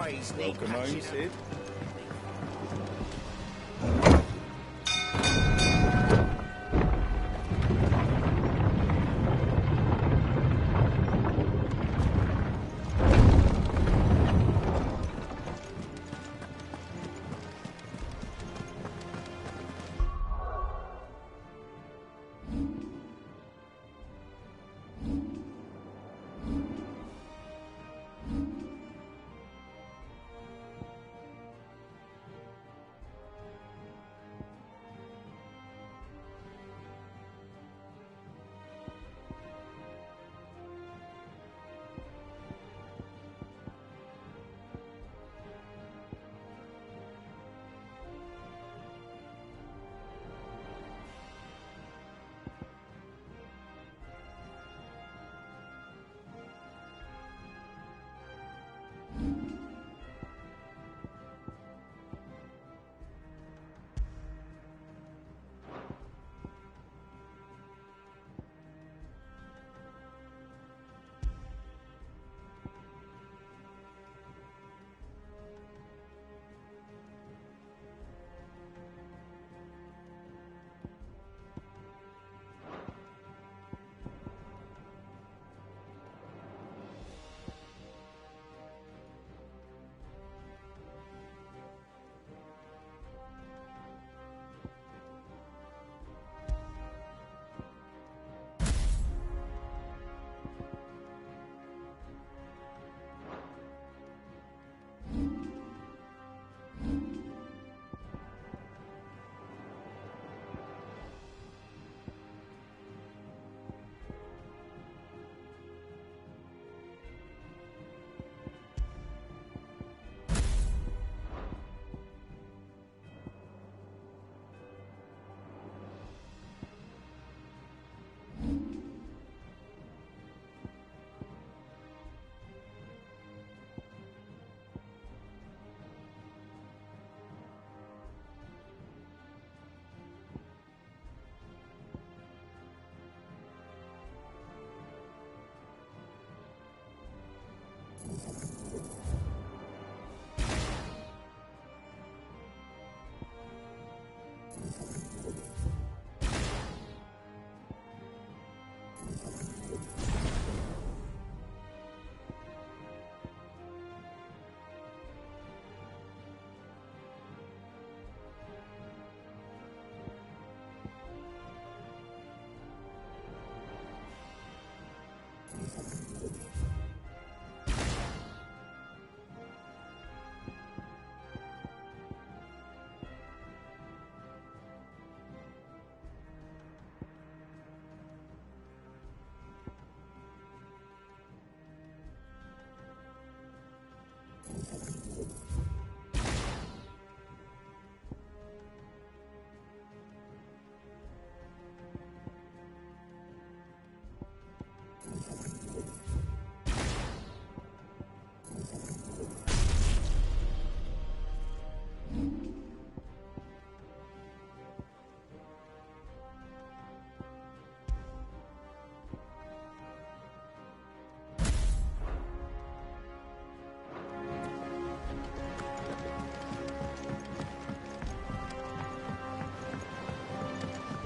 ways need Welcome home, patching up. Sid.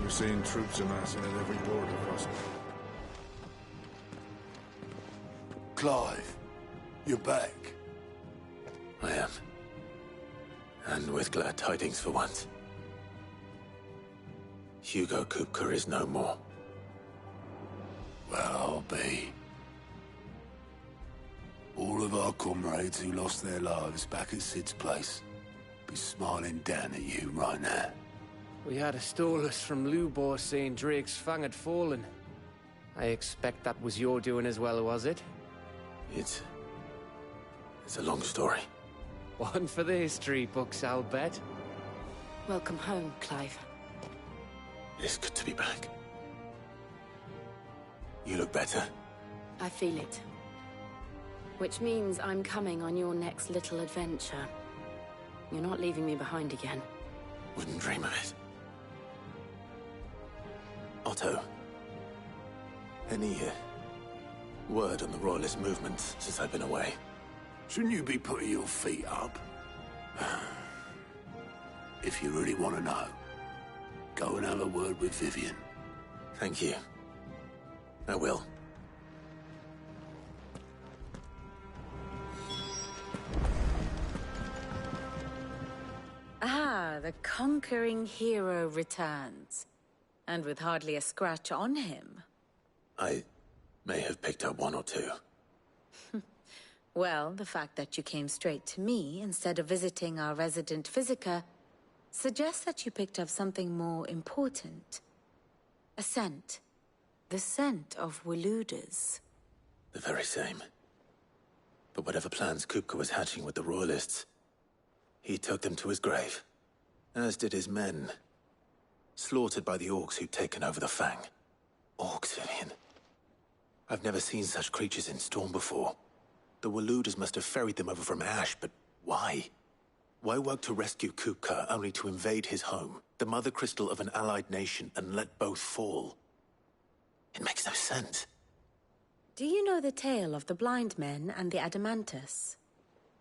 We're seeing troops amassing at every border crossing. Clive, you're back. I am. And with glad tidings for once. Hugo Kupka is no more. Well, I'll be. All of our comrades who lost their lives back at Sid's place be smiling down at you right now. We had a stolus from Lubor saying Drake's fang had fallen. I expect that was your doing as well, was it? It's a long story. One for the history books, I'll bet. Welcome home, Clive. It's good to be back. You look better. I feel it. Which means I'm coming on your next little adventure. You're not leaving me behind again. Wouldn't dream of it. Otto, any word on the Royalist movement since I've been away? Shouldn't you be putting your feet up? If you really want to know, go and have a word with Vivian. Thank you. I will. Ah, the conquering hero returns. And with hardly a scratch on him. I may have picked up one or two. Well, the fact that you came straight to me instead of visiting our resident physiker suggests that you picked up something more important. A scent. The scent of Walooders. The very same. But whatever plans Kupka was hatching with the Royalists, he took them to his grave. As did his men. Slaughtered by the orcs who'd taken over the Fang. Orcs, Vivian. I've never seen such creatures in Storm before. The Walooders must have ferried them over from Ash, but why? Why work to rescue Kupka only to invade his home, the mother crystal of an allied nation, and let both fall? It makes no sense. Do you know the tale of the blind men and the Adamantus?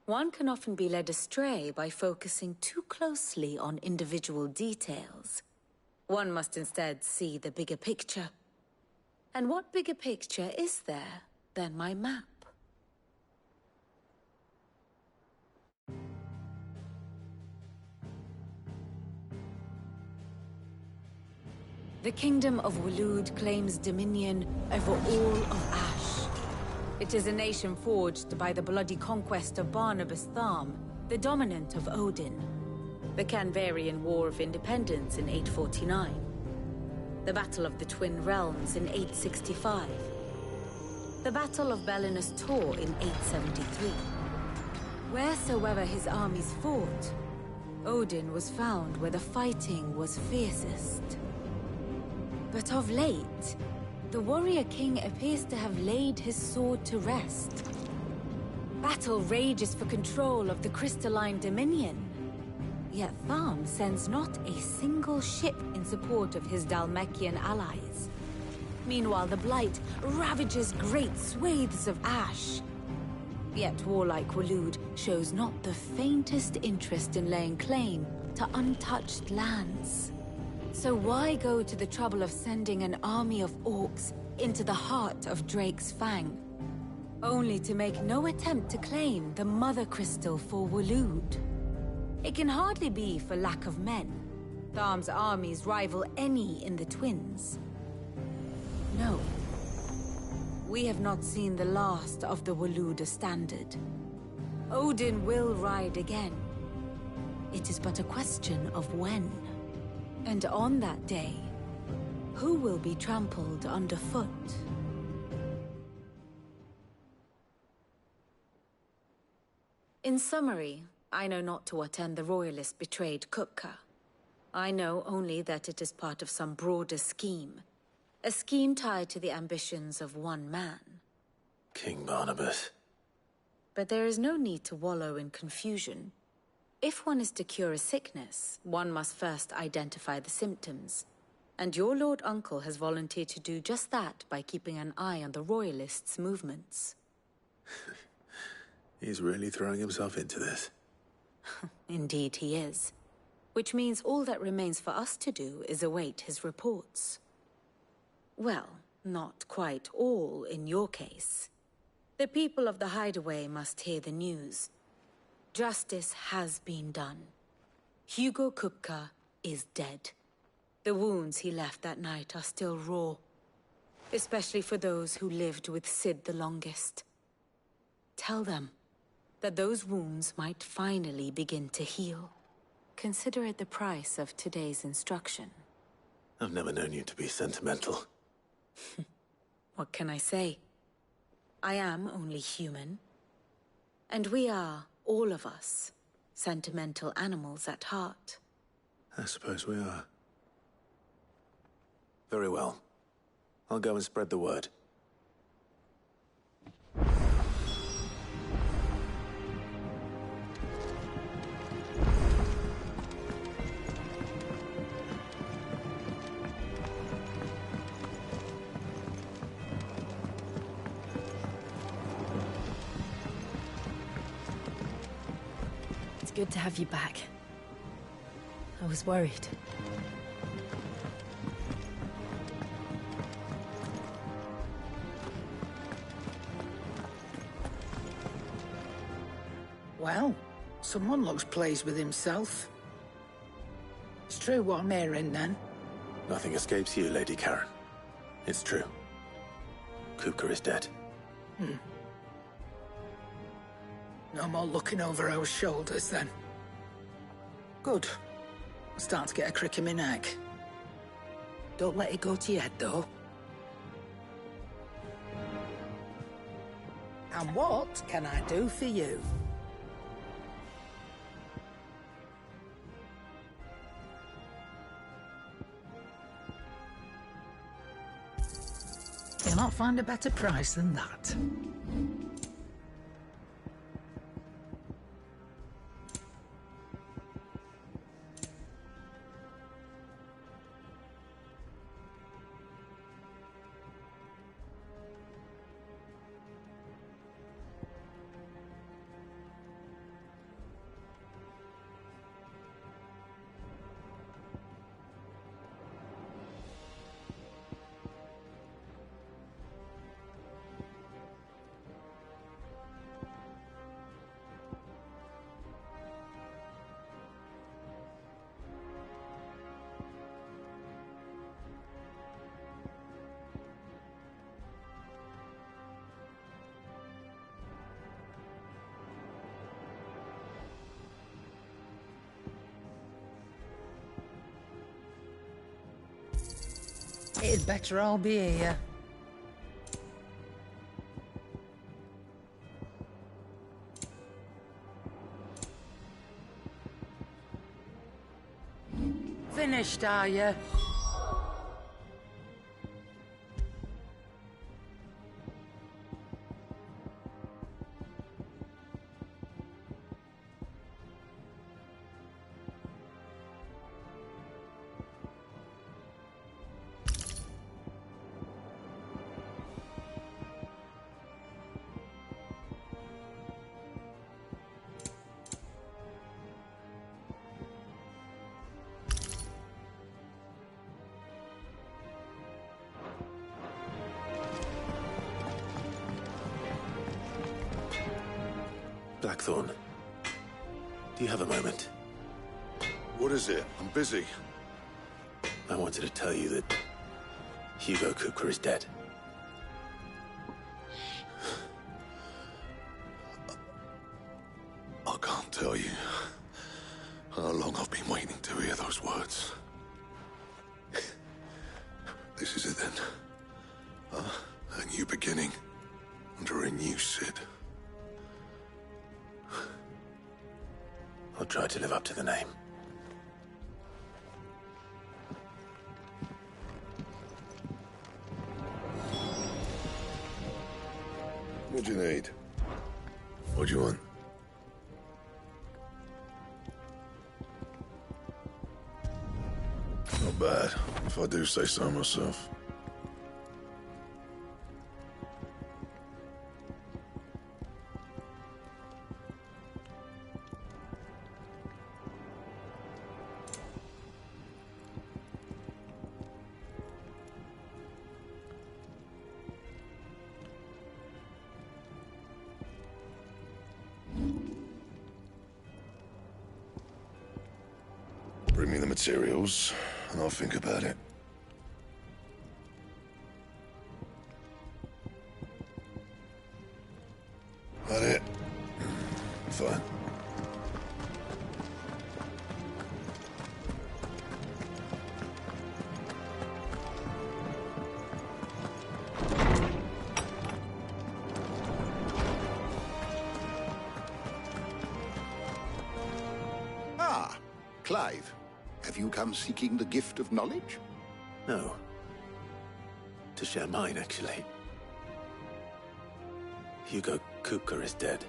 One can often be led astray by focusing too closely on individual details. One must instead see the bigger picture. And what bigger picture is there than my map? The Kingdom of Walood claims dominion over all of Ash. It is a nation forged by the bloody conquest of Barnabas Tharm, the dominant of Odin. The Canvarian War of Independence in 849. The Battle of the Twin Realms in 865. The Battle of Belinus Tor in 873. Wheresoever his armies fought, Odin was found where the fighting was fiercest. But of late, the warrior king appears to have laid his sword to rest. Battle rages for control of the crystalline dominion. Yet Tharm sends not a single ship in support of his Dhalmekian allies. Meanwhile, the Blight ravages great swathes of Ash. Yet warlike Walood shows not the faintest interest in laying claim to untouched lands. So why go to the trouble of sending an army of orcs into the heart of Drake's Fang, only to make no attempt to claim the Mother Crystal for Walood? It can hardly be for lack of men. Tharm's armies rival any in the Twins. No. We have not seen the last of the Walooder standard. Odin will ride again. It is but a question of when. And on that day, who will be trampled underfoot? In summary, I know not to what end the Royalists betrayed Kupka. I know only that it is part of some broader scheme. A scheme tied to the ambitions of one man. King Barnabas. But there is no need to wallow in confusion. If one is to cure a sickness, one must first identify the symptoms. And your Lord Uncle has volunteered to do just that by keeping an eye on the Royalists' movements. He's really throwing himself into this. Indeed he is. Which means all that remains for us to do is await his reports. Well, not quite all in your case. The people of the Hideaway must hear the news. Justice has been done. Hugo Kupka is dead. The wounds he left that night are still raw. Especially for those who lived with Sid the longest. Tell them that those wounds might finally begin to heal. Consider it the price of today's instruction. I've never known you to be sentimental. What can I say? I am only human. And we are, all of us, sentimental animals at heart. I suppose we are. Very well. I'll go and spread the word. good to have you back. I was worried. Well, someone looks pleased with himself. It's true what I'm hearing, then. Nothing escapes you, Lady Karen. It's true. Kupka is dead. No more looking over our shoulders, then. Good. I'm starting to get a crick in my neck. Don't let it go to your head, though. And what can I do for you? You'll not find a better price than that. It'd better all be here. Finished, are you? Blackthorn, do you have a moment? What is it? I'm busy. I wanted to tell you that Hugo Kupka is dead. I can't tell you how long I've been waiting to hear those words. This is it then. A new beginning under a new Sid. I'll try to live up to the name. What do you need? What do you want? Not bad, if I do say so myself. Bring me the materials, and I'll think about it. That it? Fine. Ah, Clive. Have you come seeking the gift of knowledge? No. To share mine, actually. Hugo Kupka is dead.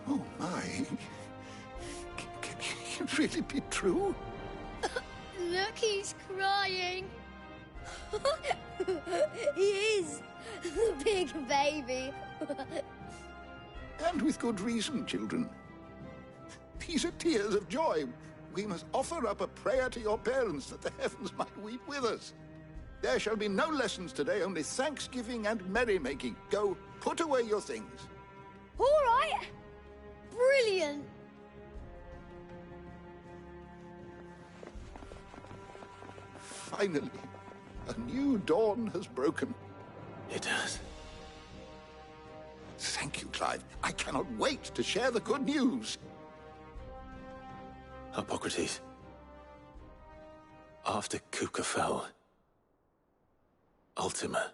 Oh, my. Can it really be true? Look, he's crying. He is. The big baby. And with good reason, children. These are tears of joy. We must offer up a prayer to your parents that the heavens might weep with us. There shall be no lessons today, only thanksgiving and merrymaking. Go, put away your things. All right. Brilliant. Finally, a new dawn has broken. It has. Thank you, Clive. I cannot wait to share the good news. Hippocrates. After Kuka fell, Ultima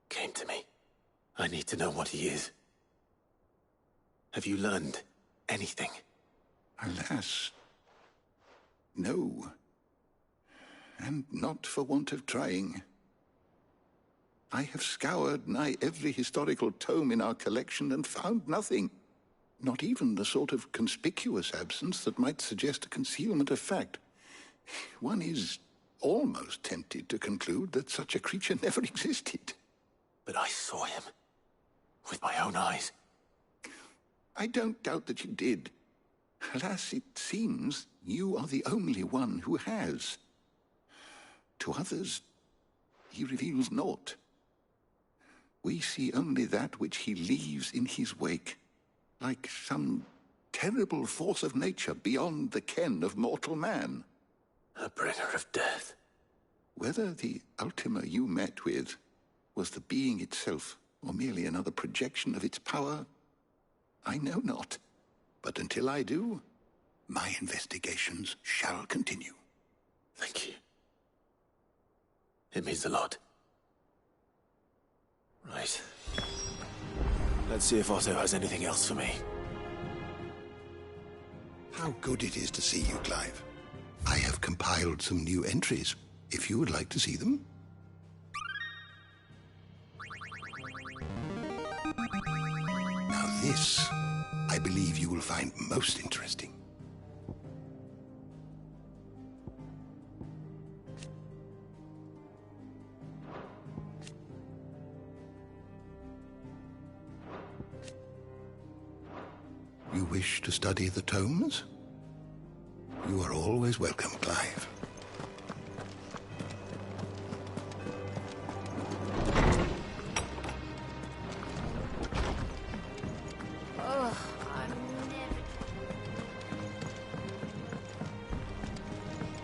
came to me. I need to know what he is. Have you learned anything? Alas, no. And not for want of trying. I have scoured nigh every historical tome in our collection and found nothing. Not even the sort of conspicuous absence that might suggest a concealment of fact. One is almost tempted to conclude that such a creature never existed. But I saw him. With my own eyes. I don't doubt that you did. Alas, it seems you are the only one who has. To others, he reveals naught. We see only that which he leaves in his wake, like some terrible force of nature beyond the ken of mortal man. A bringer of death. Whether the Ultima you met with was the being itself, or merely another projection of its power, I know not. But until I do, my investigations shall continue. Thank you. It means a lot. Right. Let's see if Otto has anything else for me. How good it is to see you, Clive. I have compiled some new entries, if you would like to see them. Now this, I believe you will find most interesting. You wish to study the tomes? You are always welcome, Clive.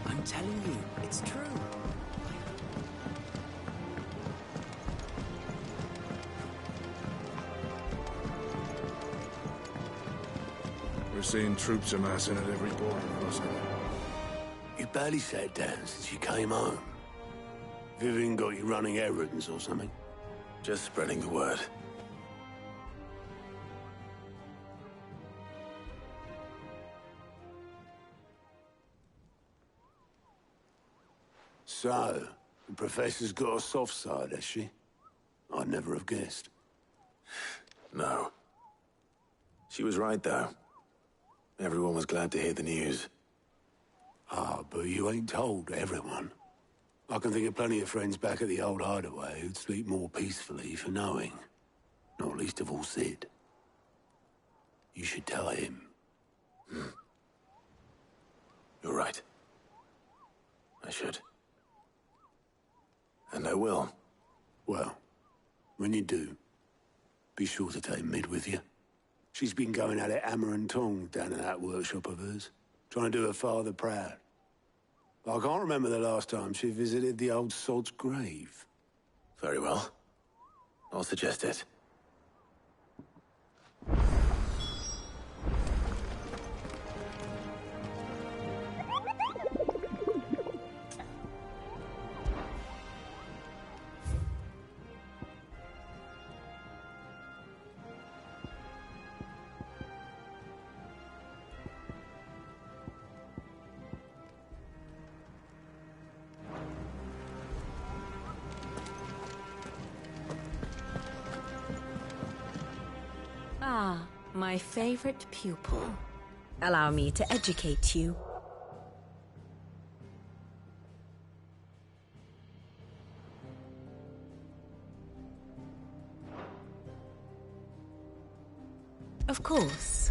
I'm telling you, it's true. We're seeing troops amassing at every border crossing. You barely sat down since you came home. Vivian got you running errands or something? Just spreading the word. So, the Professor's got a soft side, has she? I'd never have guessed. No. She was right, though. Everyone was glad to hear the news. Ah, but you ain't told everyone. I can think of plenty of friends back at the old hideaway who'd sleep more peacefully for knowing. Not least of all Sid. You should tell him. You're right. I should. And I will. Well, when you do, be sure to take Mid with you. She's been going at it hammer and tong down in that workshop of hers, trying to do her father proud. I can't remember the last time she visited the old sod's grave. Very well. I'll suggest it. Ah, my favorite pupil. Allow me to educate you. A Of course.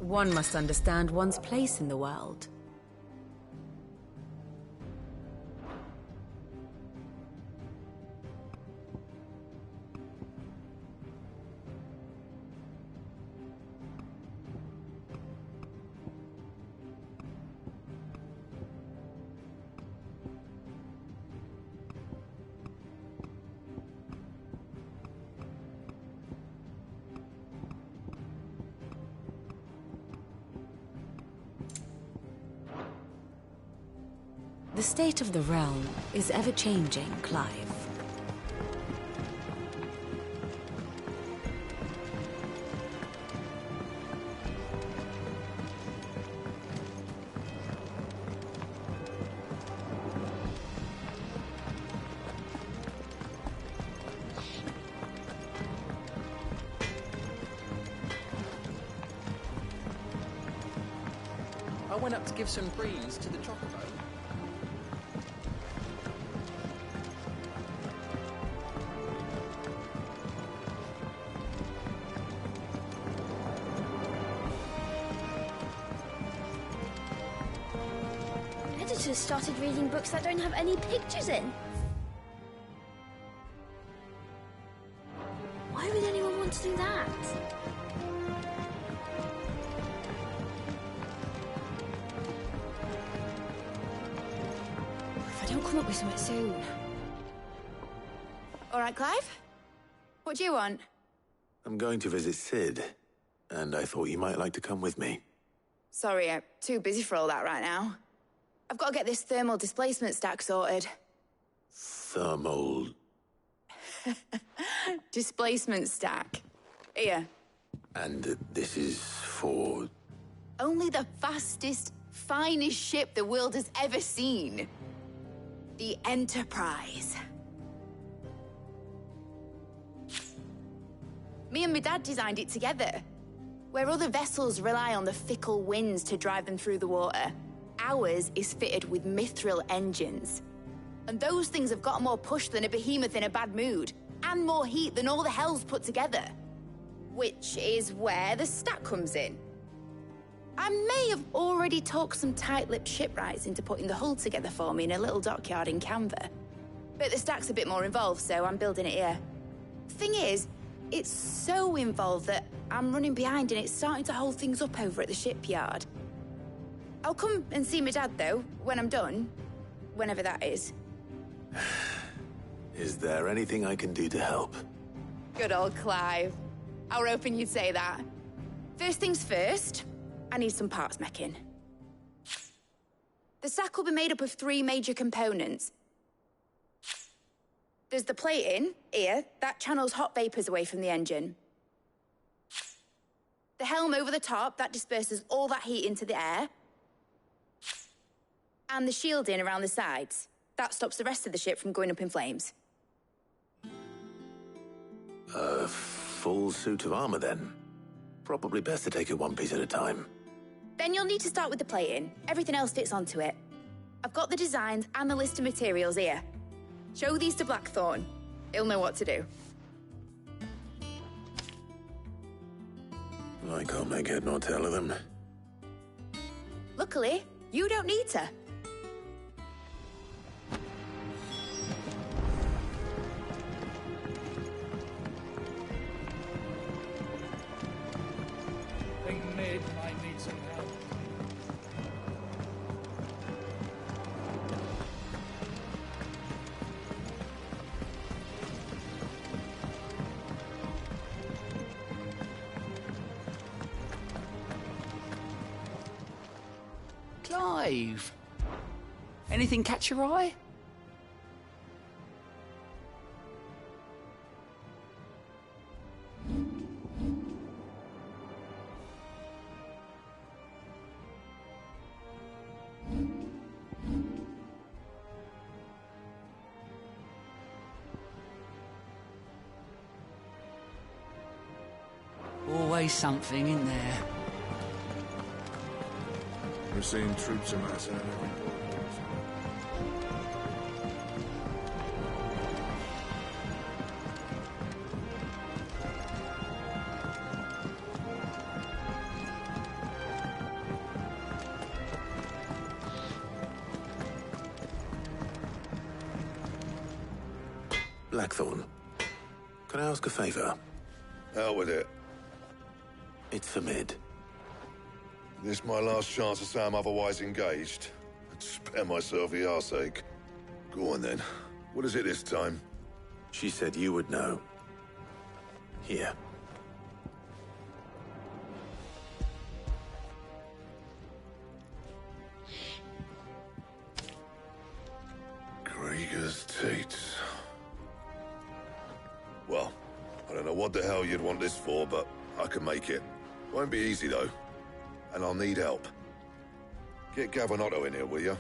One must understand one's place in the world. The state of the realm is ever-changing, Clive. I went up to give some breeze to the chocobo. Editors started reading books that don't have any pictures in. Why would anyone want to do that? If I don't come up with something soon. All right, Clive? What do you want? I'm going to visit Sid, and I thought you might like to come with me. Sorry, I'm too busy for all that right now. I've got to get this thermal displacement stack sorted. Thermal... Displacement stack. Here. And this is for... Only the fastest, finest ship the world has ever seen. The Enterprise. Me and my dad designed it together. Where other vessels rely on the fickle winds to drive them through the water, ours is fitted with mithril engines. And those things have got more push than a behemoth in a bad mood, and more heat than all the hells put together. Which is where the stack comes in. I may have already talked some tight-lipped shipwrights into putting the hull together for me in a little dockyard in Canva. But the stack's a bit more involved, so I'm building it here. Thing is, it's so involved that I'm running behind and it's starting to hold things up over at the shipyard. I'll come and see my dad, though, when I'm done. Whenever that is. Is there anything I can do to help? Good old Clive. I were hoping you'd say that. First things first, I need some parts mecking. The sack will be made up of 3 major components. There's the plating, here, that channels hot vapors away from the engine. The helm over the top, that disperses all that heat into the air. And the shielding around the sides. That stops the rest of the ship from going up in flames. A full suit of armor, then? Probably best to take it one piece at a time. Then you'll need to start with the plating. Everything else fits onto it. I've got the designs and the list of materials here. Show these to Blackthorn. He'll know what to do. I can't make head nor tail of them. Luckily, you don't need to. Think Mid might need some help. Clive! Anything catch your eye? Always something in there. We're seeing troops amassing at every port. Blackthorn, can I ask a favor? Out with it. It's for Mid. This my last chance to say I'm otherwise engaged. I'd spare myself the arseache. Go on then. What is it this time? She said you would know. Here. Krieger's Tates. Well, I don't know what the hell you'd want this for, but I can make it. Won't be easy, though. And I'll need help. Get Gavinotto in here, will you?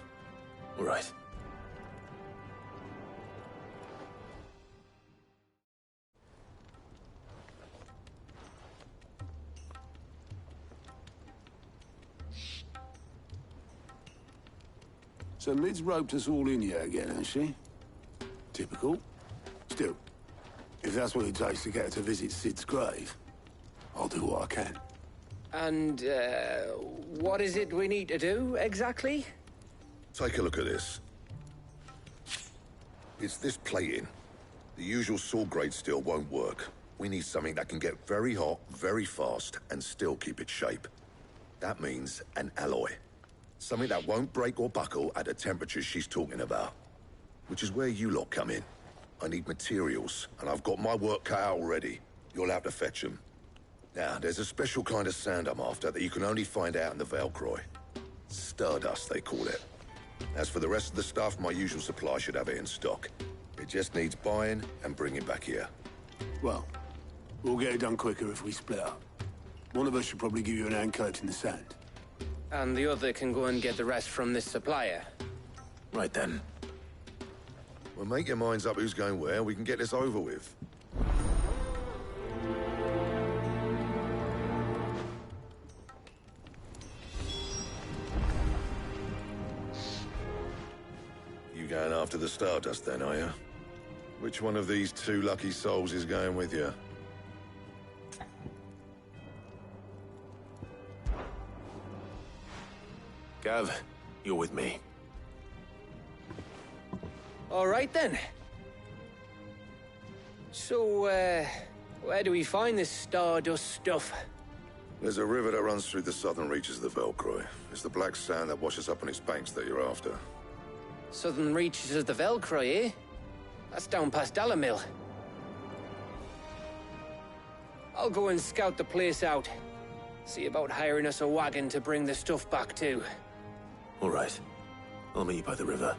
All right. So Mid's roped us all in here again, has she? Typical. Still, if that's what it takes to get her to visit Sid's grave, I'll do what I can. And, what is it we need to do, exactly? Take a look at this. It's this plating. The usual sword-grade steel won't work. We need something that can get very hot, very fast, and still keep its shape. That means an alloy. Something that won't break or buckle at the temperatures she's talking about. Which is where you lot come in. I need materials, and I've got my work cut out already. You'll have to fetch them. Now, there's a special kind of sand I'm after that you can only find out in the Velcroy. Stardust, they call it. As for the rest of the stuff, my usual supply should have it in stock. It just needs buying and bringing back here. Well, we'll get it done quicker if we split up. One of us should probably give you an hand coat in the sand. And the other can go and get the rest from this supplier. Right then. Well, make your minds up who's going where, we can get this over with. You going after the Stardust then, are you? Which one of these 2 lucky souls is going with you? Gav, you're with me. All right, then. So, where do we find this Stardust stuff? There's a river that runs through the southern reaches of the Velcroy. It's the black sand that washes up on its banks that you're after. Southern reaches of the Velcroy, eh? That's down past Dalamil. I'll go and scout the place out. See about hiring us a wagon to bring the stuff back to. All right. I'll meet you by the river.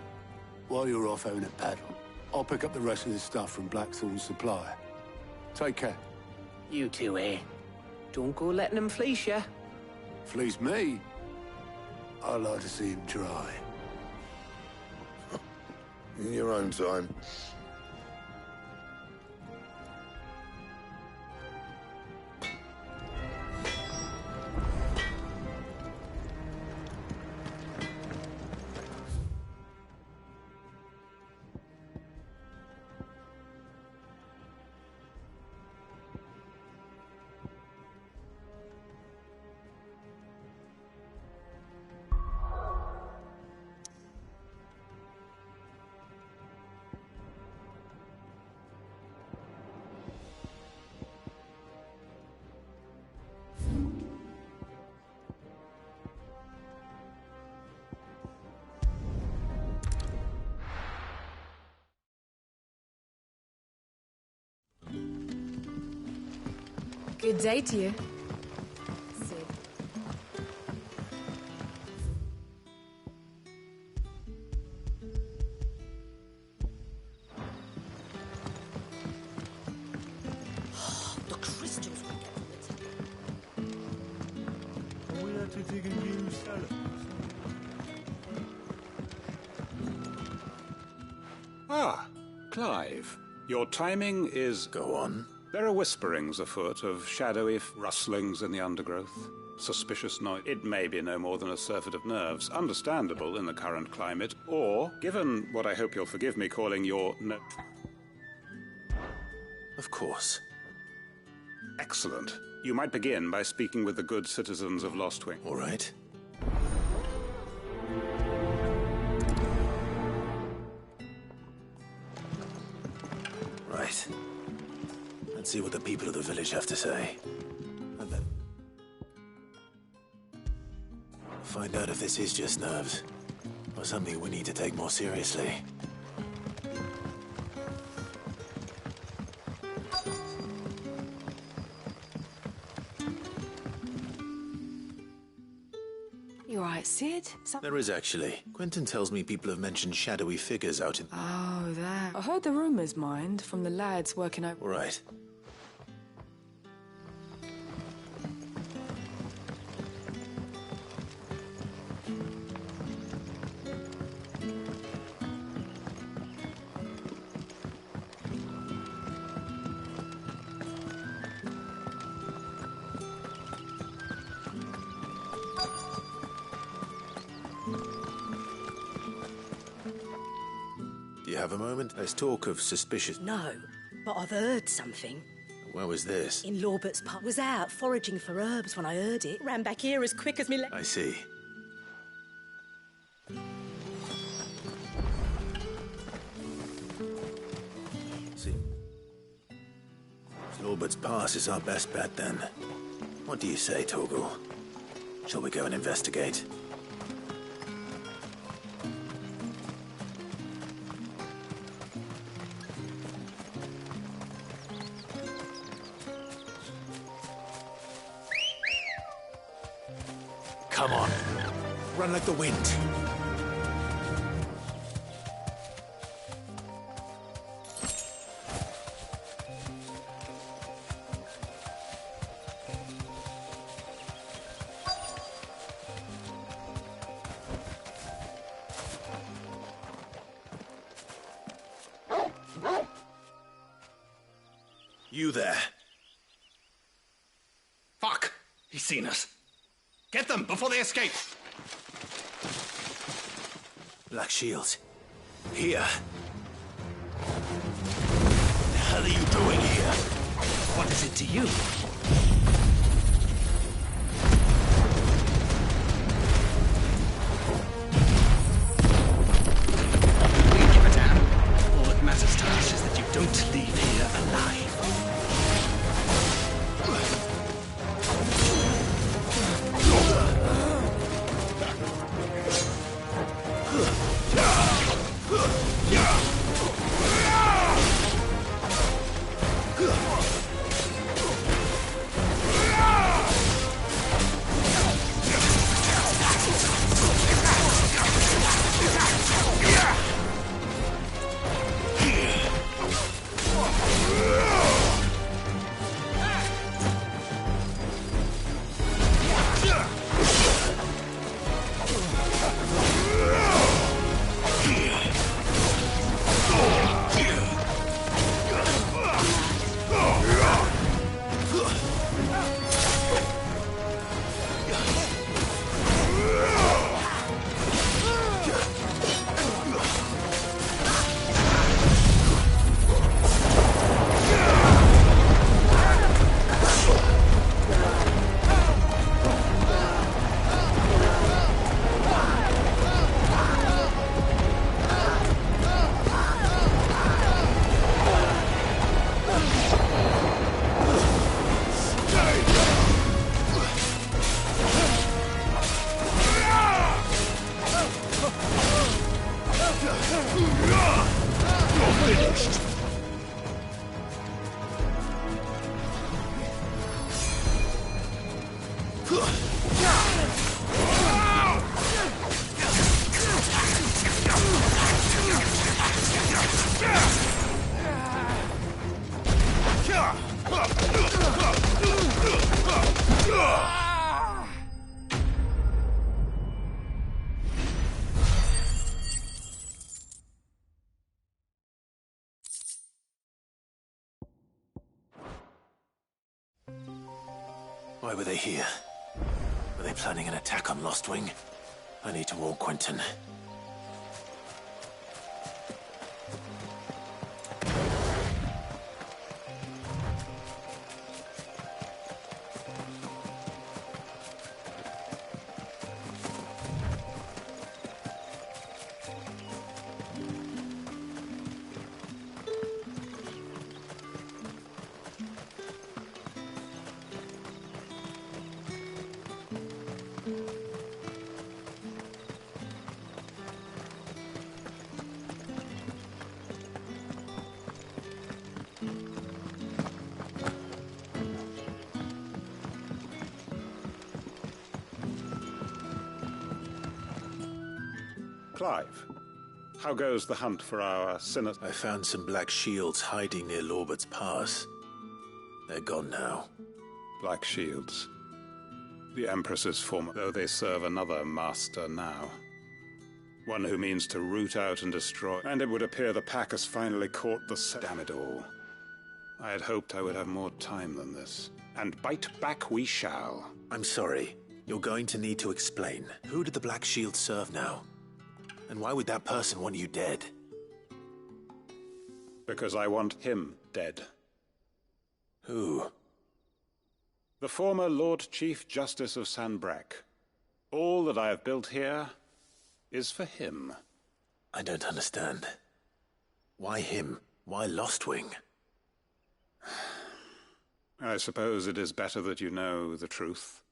While you're off having a paddle, I'll pick up the rest of the stuff from Blackthorn's supply. Take care. You two, eh? Don't go letting them fleece ya. Fleece me? I'd like to see him try. In your own time. Good day to you. The crystals we get from the temple. We had to dig a new cellar. Ah, Clive. Your timing is... Go on. There are whisperings afoot of shadowy rustlings in the undergrowth. Suspicious noise. It may be no more than a surfeit of nerves, understandable in the current climate, or, given what I hope you'll forgive me calling your Of course. Excellent. You might begin by speaking with the good citizens of Lostwing. All right. Right. Let's see what the people of the village have to say. And then find out if this is just nerves, or something we need to take more seriously. You alright, Sid? There is actually. Quentin tells me people have mentioned shadowy figures out in... Oh, that. I heard the rumours, mind, from the lads working over... All right. Do you have a moment? There's talk of suspicious... No, but I've heard something. Where was this? In Lorbert's pub. Was out foraging for herbs when I heard it. Ran back here as quick as me I see. See. Lorbert's Pass is our best bet, then. What do you say, Torgal? Shall we go and investigate? Come on. Run like the wind. You there. Fuck! He's seen us. Get them before they escape! Black Shields. Here. What the hell are you doing here? What is it to you? We give a damn. All that matters to us is that you don't leave here alive. were they here? Were they planning an attack on Lostwing? I need to warn Quentin. Clive, how goes the hunt for our sinner? I found some black shields hiding near Lorbert's Pass. They're gone now. Black shields. The Empress's former, though they serve another master now. One who means to root out and destroy. And it would appear the pack has finally caught the damn it all. I had hoped I would have more time than this. And bite back we shall. I'm sorry. You're going to need to explain. Who did the black shield serve now? And why would that person want you dead? Because I want him dead. Who? The former Lord Chief Justice of Sanbreque. All that I have built here is for him. I don't understand. Why him? Why Lostwing? I suppose it is better that you know the truth.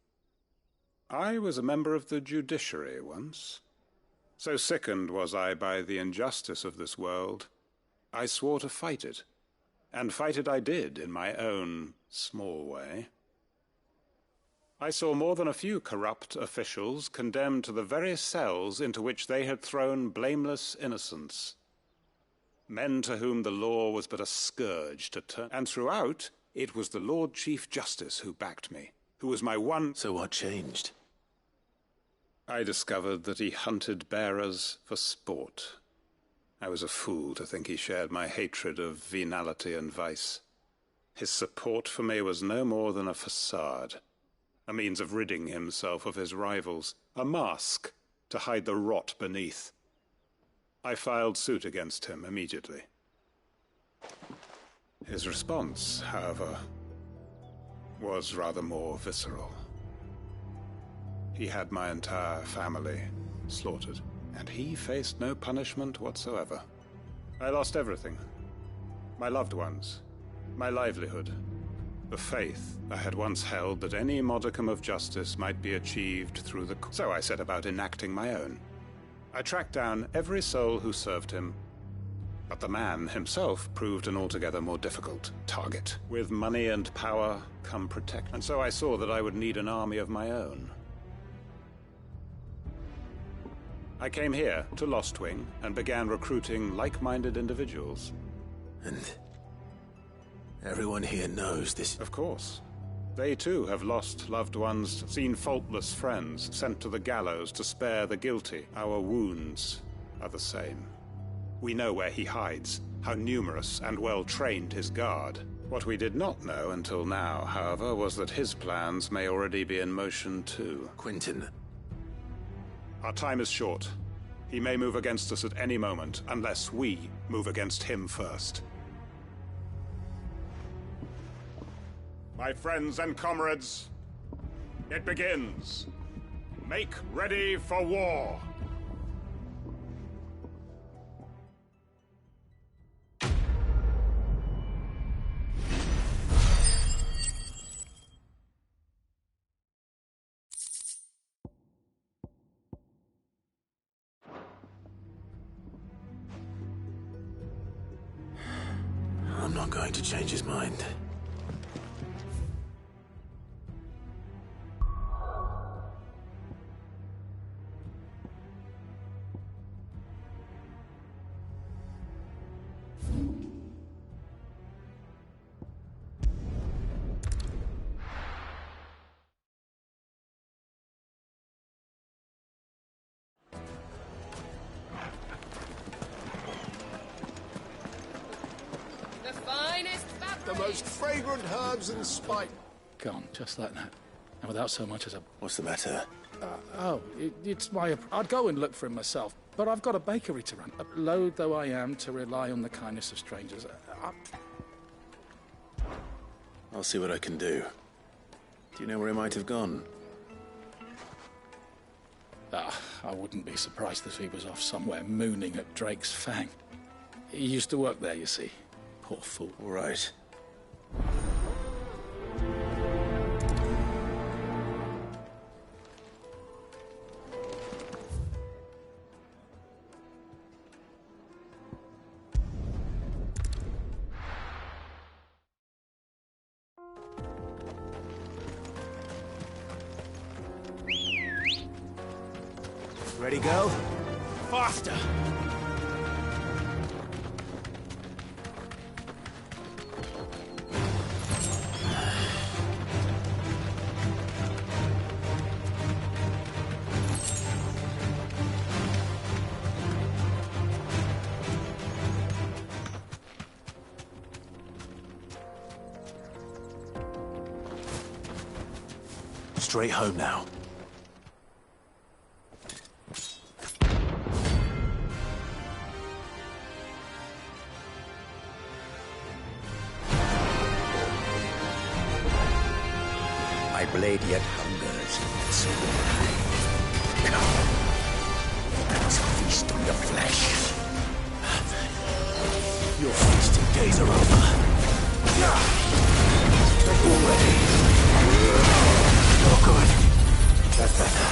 I was a member of the judiciary once. So sickened was I by the injustice of this world, I swore to fight it. And fight it I did, in my own small way. I saw more than a few corrupt officials condemned to the very cells into which they had thrown blameless innocents. Men to whom the law was but a scourge to turn. And throughout, it was the Lord Chief Justice who backed me, who was my one... So what changed? I discovered that he hunted bearers for sport. I was a fool to think he shared my hatred of venality and vice. His support for me was no more than a facade, a means of ridding himself of his rivals, a mask to hide the rot beneath. I filed suit against him immediately. His response, however, was rather more visceral. He had my entire family slaughtered, and he faced no punishment whatsoever. I lost everything. My loved ones, my livelihood, the faith I had once held that any modicum of justice might be achieved through the... So I set about enacting my own. I tracked down every soul who served him, but the man himself proved an altogether more difficult target. With money and power come protection, and so I saw that I would need an army of my own. I came here to Lostwing and began recruiting like-minded individuals. And everyone here knows this? Of course. They too have lost loved ones, seen faultless friends sent to the gallows to spare the guilty. Our wounds are the same. We know where he hides, how numerous and well-trained his guard. What we did not know until now, however, was that his plans may already be in motion too. Quentin. Our time is short. He may move against us at any moment, unless we move against him first. My friends and comrades, it begins. Make ready for war. I'm not going to change his mind. The most fragrant herbs and spice. Gone, just like that. and without so much as a... What's the matter? It's my... I'd go and look for him myself, but I've got a bakery to run. Loath though I am to rely on the kindness of strangers. I'll see what I can do. Do you know where he might have gone? I wouldn't be surprised if he was off somewhere mooning at Drake's Fang. He used to work there, you see. Poor fool. All right. Ready, go? Faster! Straight home now. My blade yet hungers, and so will I. Come, let us feast on your flesh. Your feasting days are over. Away. Oh, good. That's better.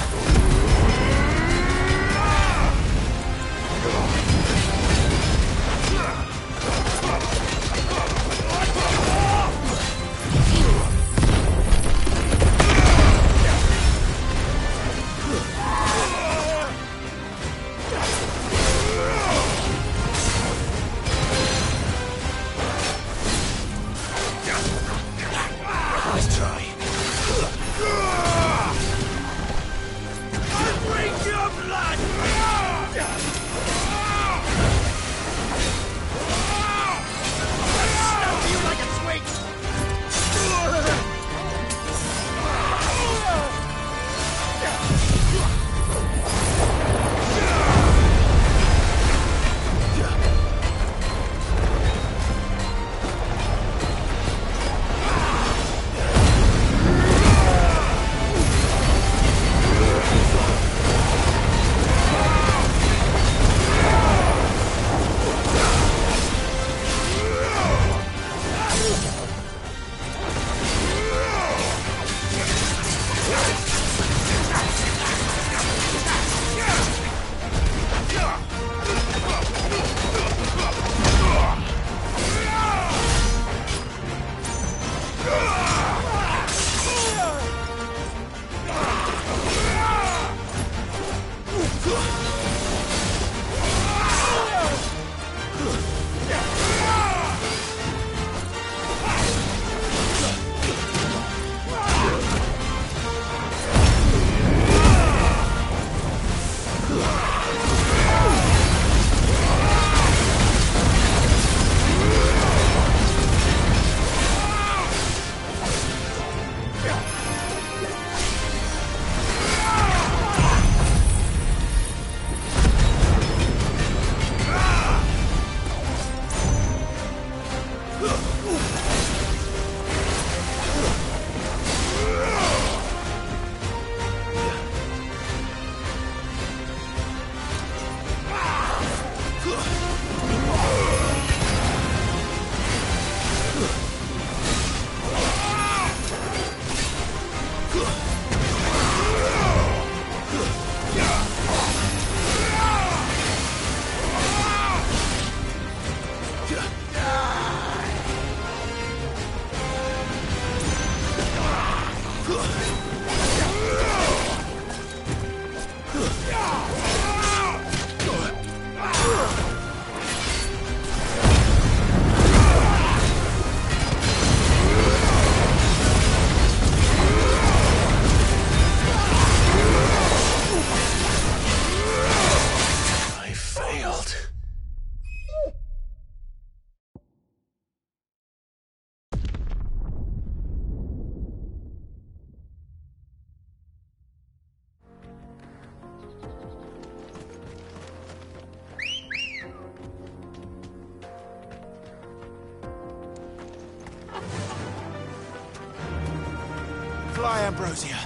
Ambrosia.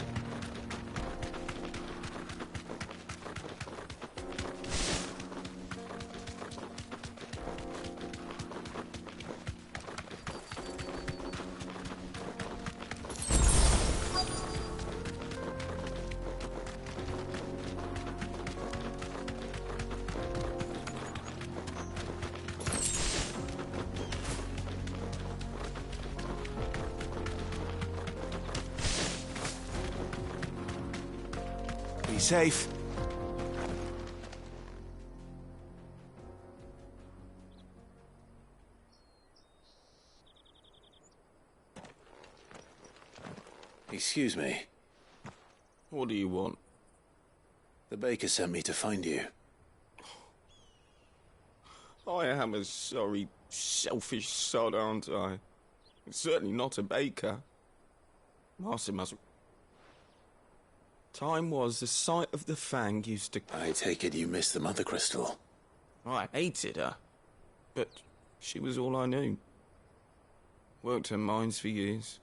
Be safe. Excuse me. What do you want? The baker sent me to find you. I am a sorry, selfish sod, aren't I? Certainly not a baker. Master must... Time was the sight of the Fang used to... I take it you missed the Mother Crystal. I hated her. But she was all I knew. Worked her mines for years.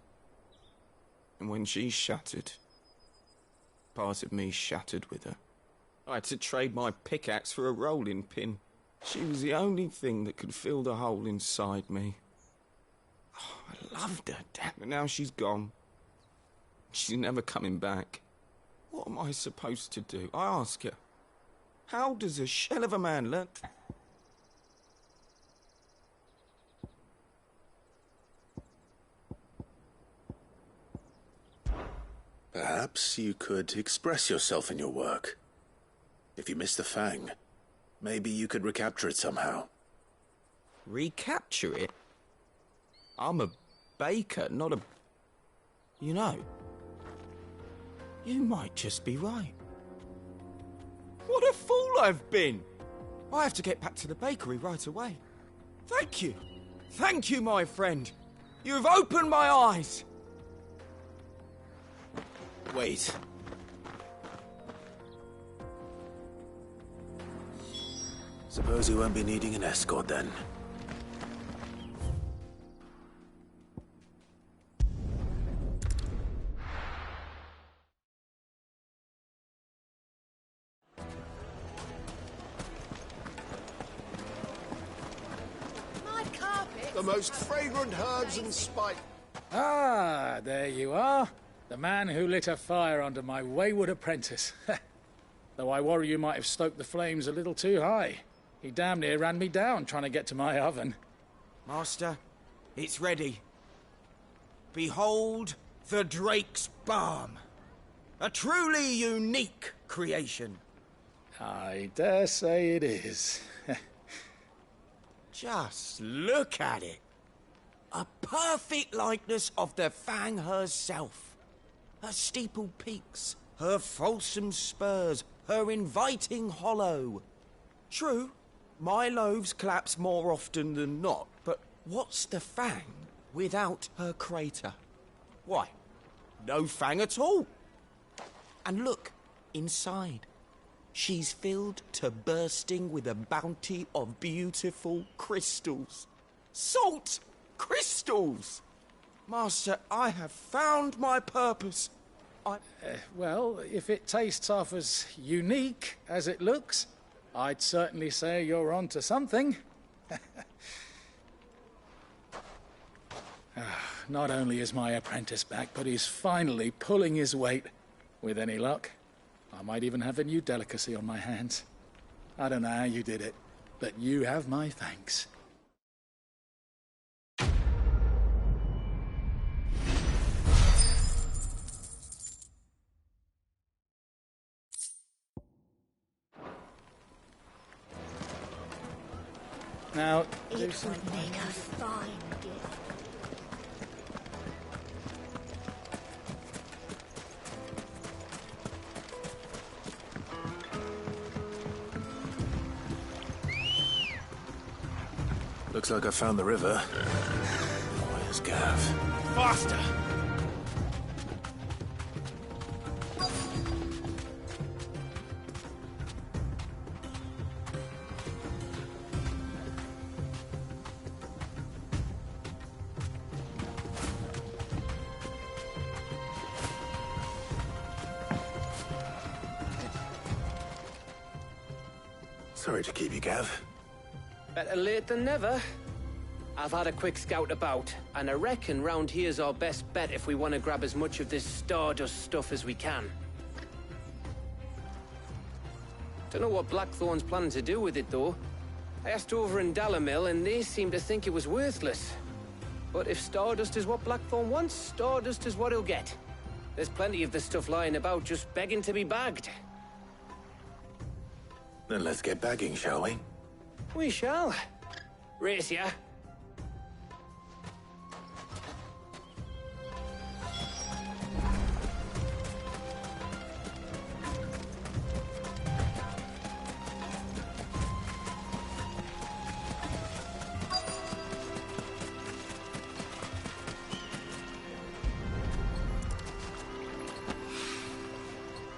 And when she shattered, part of me shattered with her. I had to trade my pickaxe for a rolling pin. She was the only thing that could fill the hole inside me. Oh, I loved her, damn it. Now she's gone. She's never coming back. What am I supposed to do? I ask her. How does a shell of a man learn... Perhaps you could express yourself in your work. If you miss the Fang, maybe you could recapture it somehow. Recapture it? I'm a baker, not a... You know, you might just be right. What a fool I've been! I have to get back to the bakery right away. Thank you. Thank you, my friend. You've opened my eyes. Wait. Suppose you won't be needing an escort then. My carpet. The most fragrant herbs and spice. Ah, there you are. The man who lit a fire under my wayward apprentice. Though I worry you might have stoked the flames a little too high. He damn near ran me down trying to get to my oven. Master, it's ready. Behold the Drake's Balm. A truly unique creation. I dare say it is. Just look at it. A perfect likeness of the Fang herself. Her steeple peaks, her fulsome spurs, her inviting hollow. True, my loaves collapse more often than not, but what's the Fang without her crater? Why, no Fang at all. And look, inside. She's filled to bursting with a bounty of beautiful crystals. Salt crystals! Master, I have found my purpose. Well, if it tastes half as unique as it looks, I'd certainly say you're onto something. Not only is my apprentice back, but he's finally pulling his weight. With any luck, I might even have a new delicacy on my hands. I don't know how you did it, but you have my thanks. Now, It would make a fine gift. Looks like I found the river. Where's Gav? Faster! Sorry to keep you, Gav. Better late than never. I've had a quick scout about, and I reckon round here's our best bet if we want to grab as much of this Stardust stuff as we can. Don't know what Blackthorn's planning to do with it, though. I asked over in Dalamil, and they seem to think it was worthless. But if Stardust is what Blackthorn wants, Stardust is what he'll get. There's plenty of the stuff lying about, just begging to be bagged. Then let's get bagging, shall we? We shall. Race ya.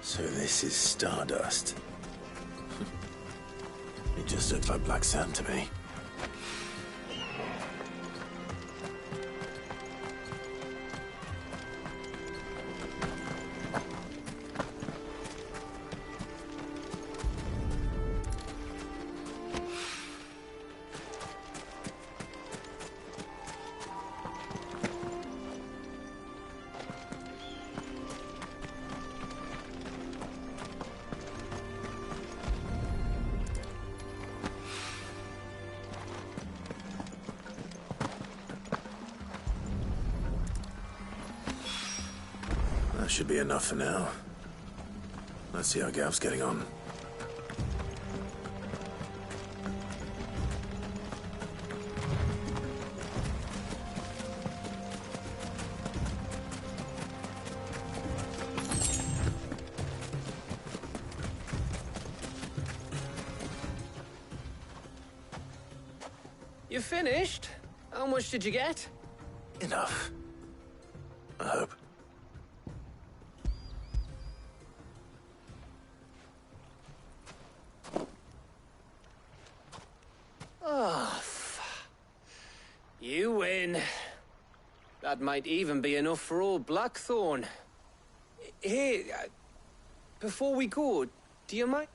So this is Stardust. It just looks like black sand to me. That should be enough for now. Let's see how Gav's getting on. You finished? How much did you get? Enough. I hope. Oh, you win. That might even be enough for old Blackthorn. Hey, before we go, do you mind?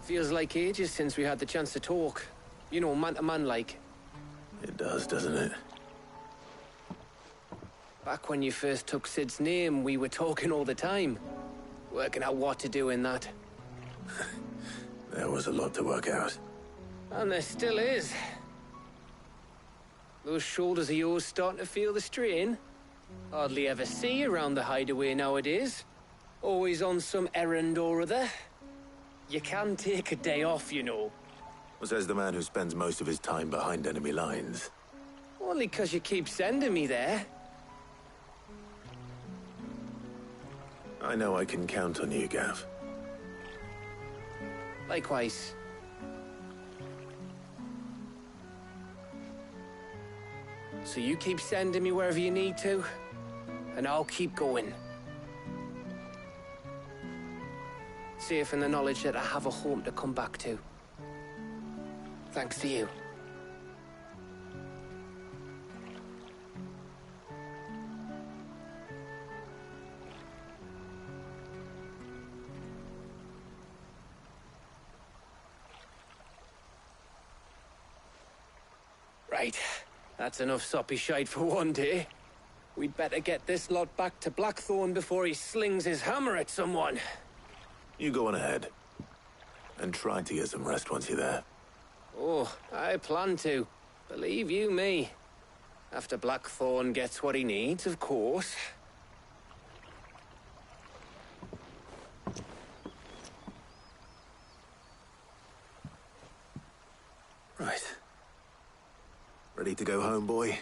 Feels like ages since we had the chance to talk. You know, man to man like. It does, doesn't it? Back when you first took Sid's name, we were talking all the time. Working out what to do in that. There was a lot to work out. And there still is. Those shoulders of yours starting to feel the strain. Hardly ever see you around the hideaway nowadays. Always on some errand or other. You can take a day off, you know. Says the man who spends most of his time behind enemy lines. Only 'cause you keep sending me there. I know I can count on you, Gav. Likewise. So you keep sending me wherever you need to, and I'll keep going. Safe in the knowledge that I have a home to come back to. Thanks to you. Right. That's enough soppy shite for one day. We'd better get this lot back to Blackthorn before he slings his hammer at someone. You go on ahead. And try to get some rest once you're there. Oh, I plan to. Believe you me. After Blackthorn gets what he needs, of course. Right. Ready to go home, boy?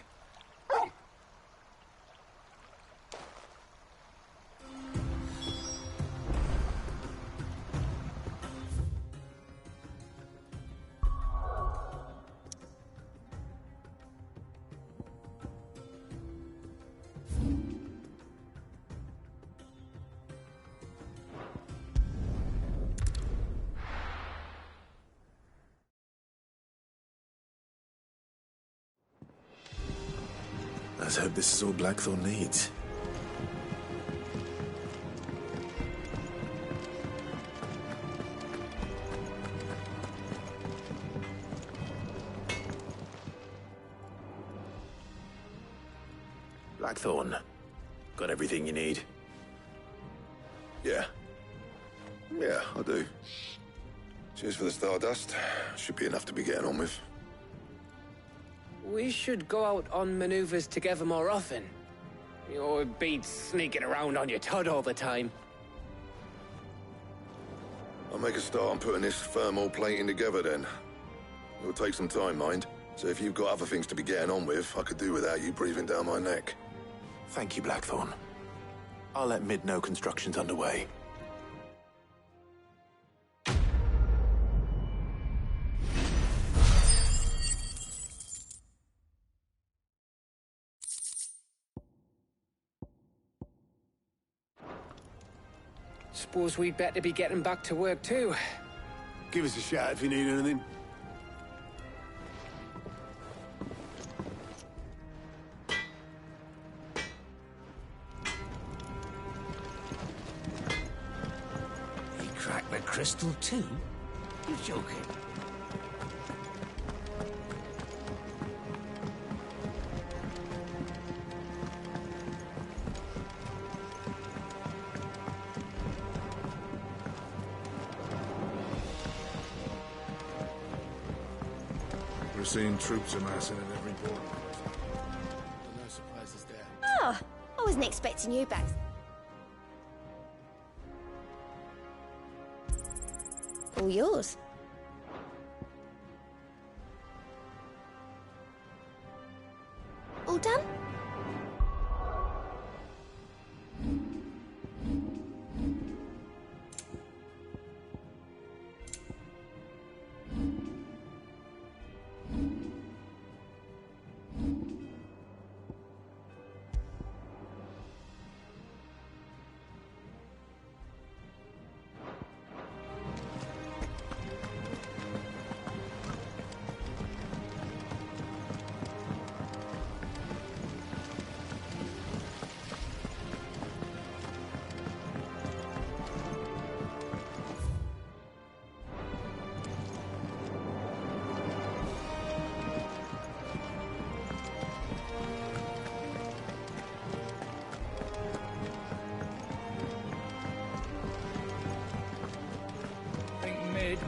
Let's hope this is all Blackthorn needs. Blackthorn, got everything you need? Yeah. Yeah, I do. Cheers for the stardust. Should be enough to be getting on with. We should go out on maneuvers together more often. You'll be sneaking around on your Todd all the time. I'll make a start on putting this thermal plating together then. It'll take some time, mind. So if you've got other things to be getting on with, I could do without you breathing down my neck. Thank you, Blackthorn. I'll let Mid know construction's underway. Suppose we'd better be getting back to work too. Give us a shout if you need anything. He cracked the crystal too? You're joking. We're seeing troops amassing at every border. No surprises there. Oh, I wasn't expecting you back. All yours. All done?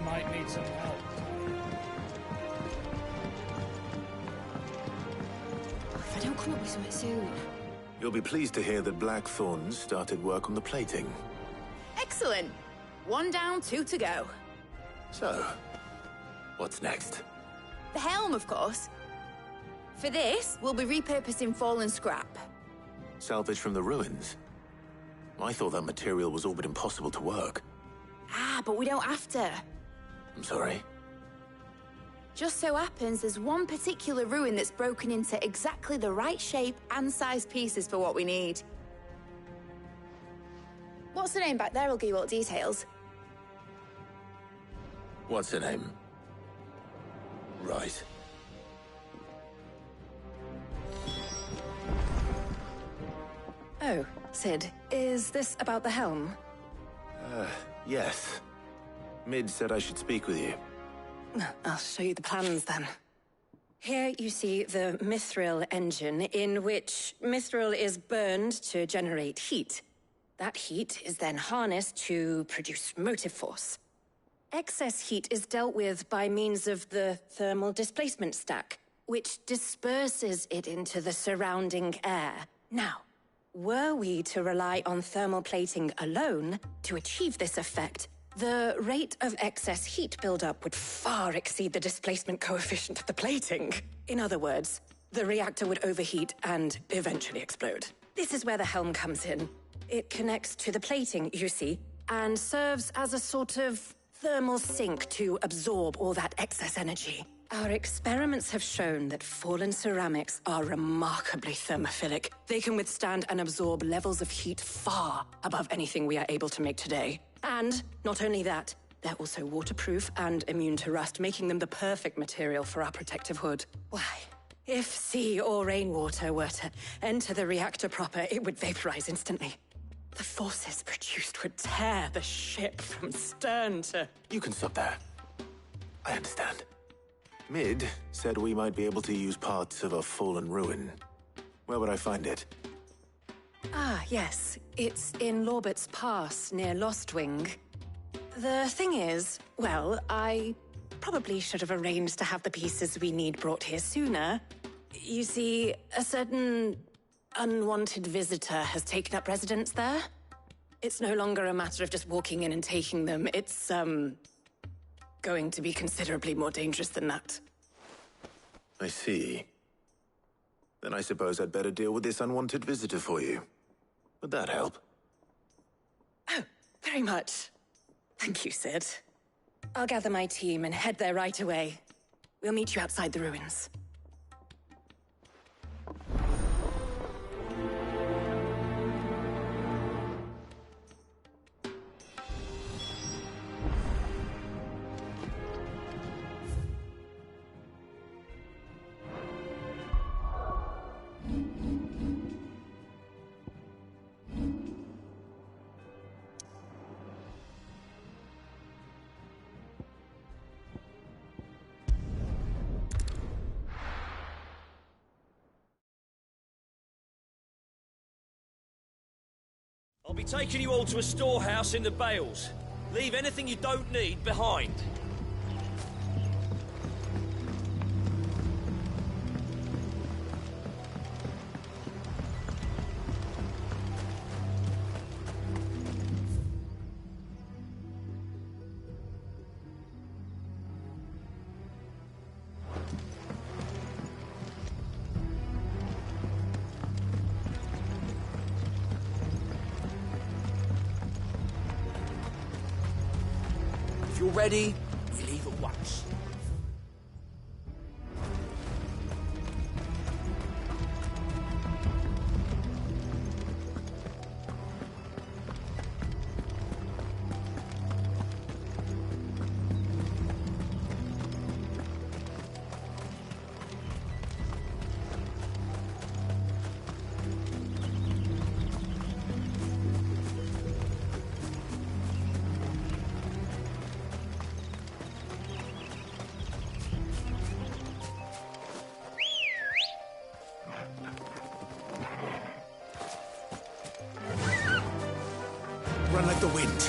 Might need some help. If I don't come up with something soon. You'll be pleased to hear that Blackthorn started work on the plating. Excellent. 1 down, 2 to go. So, what's next? The helm, of course. For this, we'll be repurposing fallen scrap. Salvage from the ruins? I thought that material was all but impossible to work. Ah, but we don't have to. I'm sorry. Just so happens there's one particular ruin that's broken into exactly the right shape and size pieces for what we need. What's the name back there? I'll give you all the details. What's her name? Right. Oh, Sid, is this about the helm? Yes. Mid said I should speak with you. I'll show you the plans then. Here you see the mithril engine, in which mithril is burned to generate heat. That heat is then harnessed to produce motive force. Excess heat is dealt with by means of the thermal displacement stack, which disperses it into the surrounding air. Now, were we to rely on thermal plating alone to achieve this effect, the rate of excess heat buildup would far exceed the displacement coefficient of the plating. In other words, the reactor would overheat and eventually explode. This is where the helm comes in. It connects to the plating, you see, and serves as a sort of thermal sink to absorb all that excess energy. Our experiments have shown that fallen ceramics are remarkably thermophilic. They can withstand and absorb levels of heat far above anything we are able to make today. And not only that, they're also waterproof and immune to rust, making them the perfect material for our protective hood. Why, If sea or rainwater were to enter the reactor proper, it would vaporize instantly. The forces produced would tear the ship from stern to... You can stop there. I understand. Mid said we might be able to use parts of a fallen ruin. Where would I find it? Ah, yes. It's in Lorbert's Pass, near Lostwing. The thing is, well, I probably should have arranged to have the pieces we need brought here sooner. You see, a certain unwanted visitor has taken up residence there. It's no longer a matter of just walking in and taking them. It's, going to be considerably more dangerous than that. I see. Then I suppose I'd better deal with this unwanted visitor for you. Would that help? Oh, very much. Thank you, Sid. I'll gather my team and head there right away. We'll meet you outside the ruins. I'll be taking you all to a storehouse in the Bales. Leave anything you don't need behind. If you're ready, we leave at once. Run like the wind.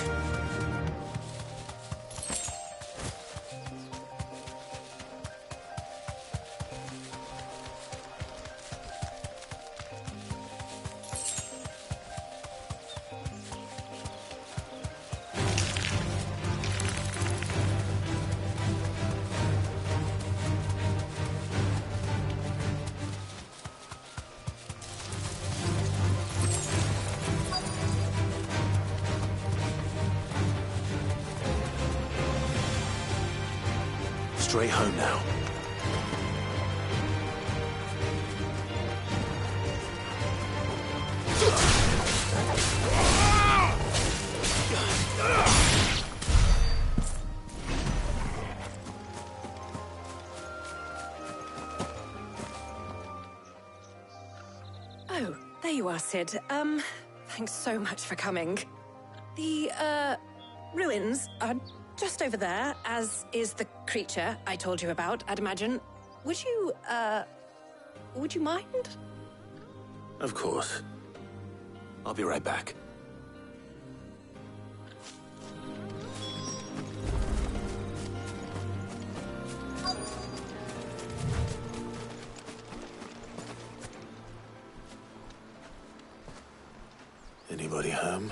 Straight home now. Oh, there you are, Sid. Thanks so much for coming. The, ruins are just over there, as is the creature I told you about, I'd imagine. Would you mind? Of course. I'll be right back. Anybody home?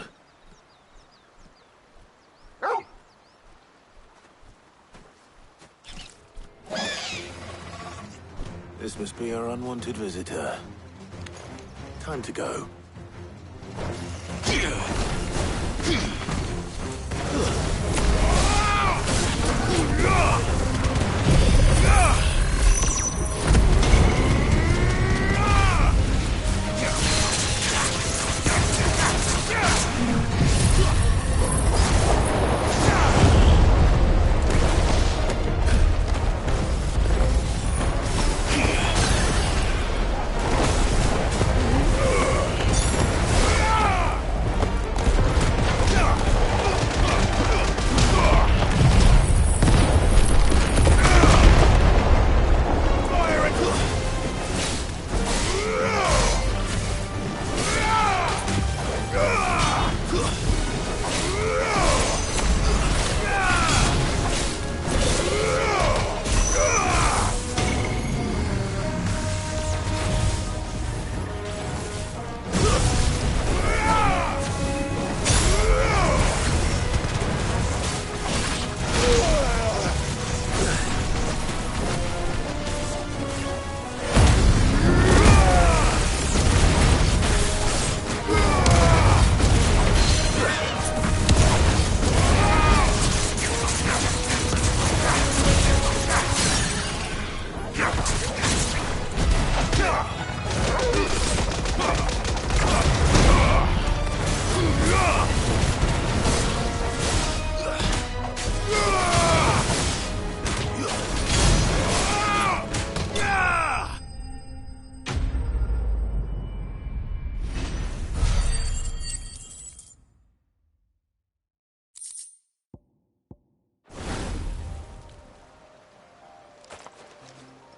This must be our unwanted visitor. Time to go.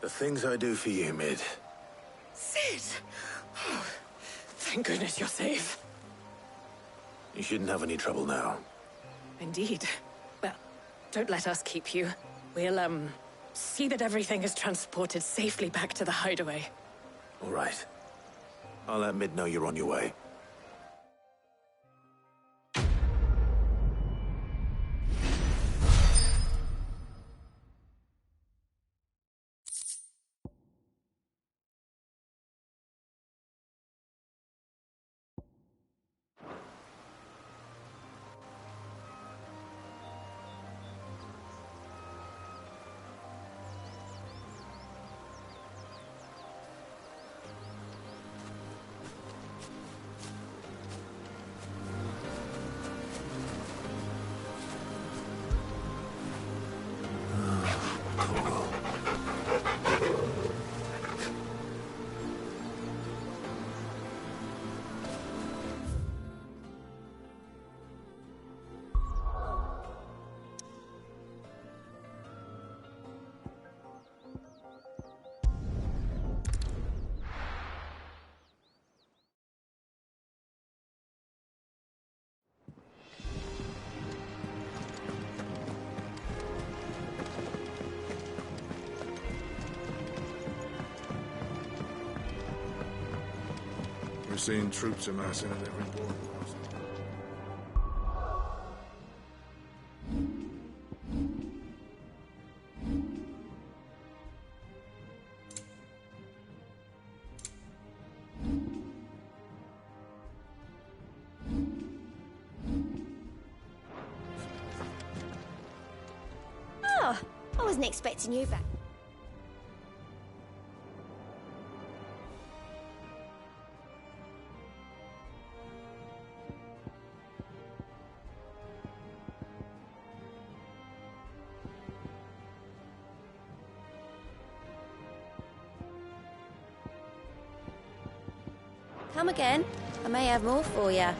The things I do for you, Mid. Sid! Oh, thank goodness you're safe. You shouldn't have any trouble now. Indeed. Well, don't let us keep you. We'll, see that everything is transported safely back to the hideaway. All right. I'll let Mid know you're on your way. We're seeing troops amassing at every border crossing. Oh, I wasn't expecting you back. Come again. I may have more for you. I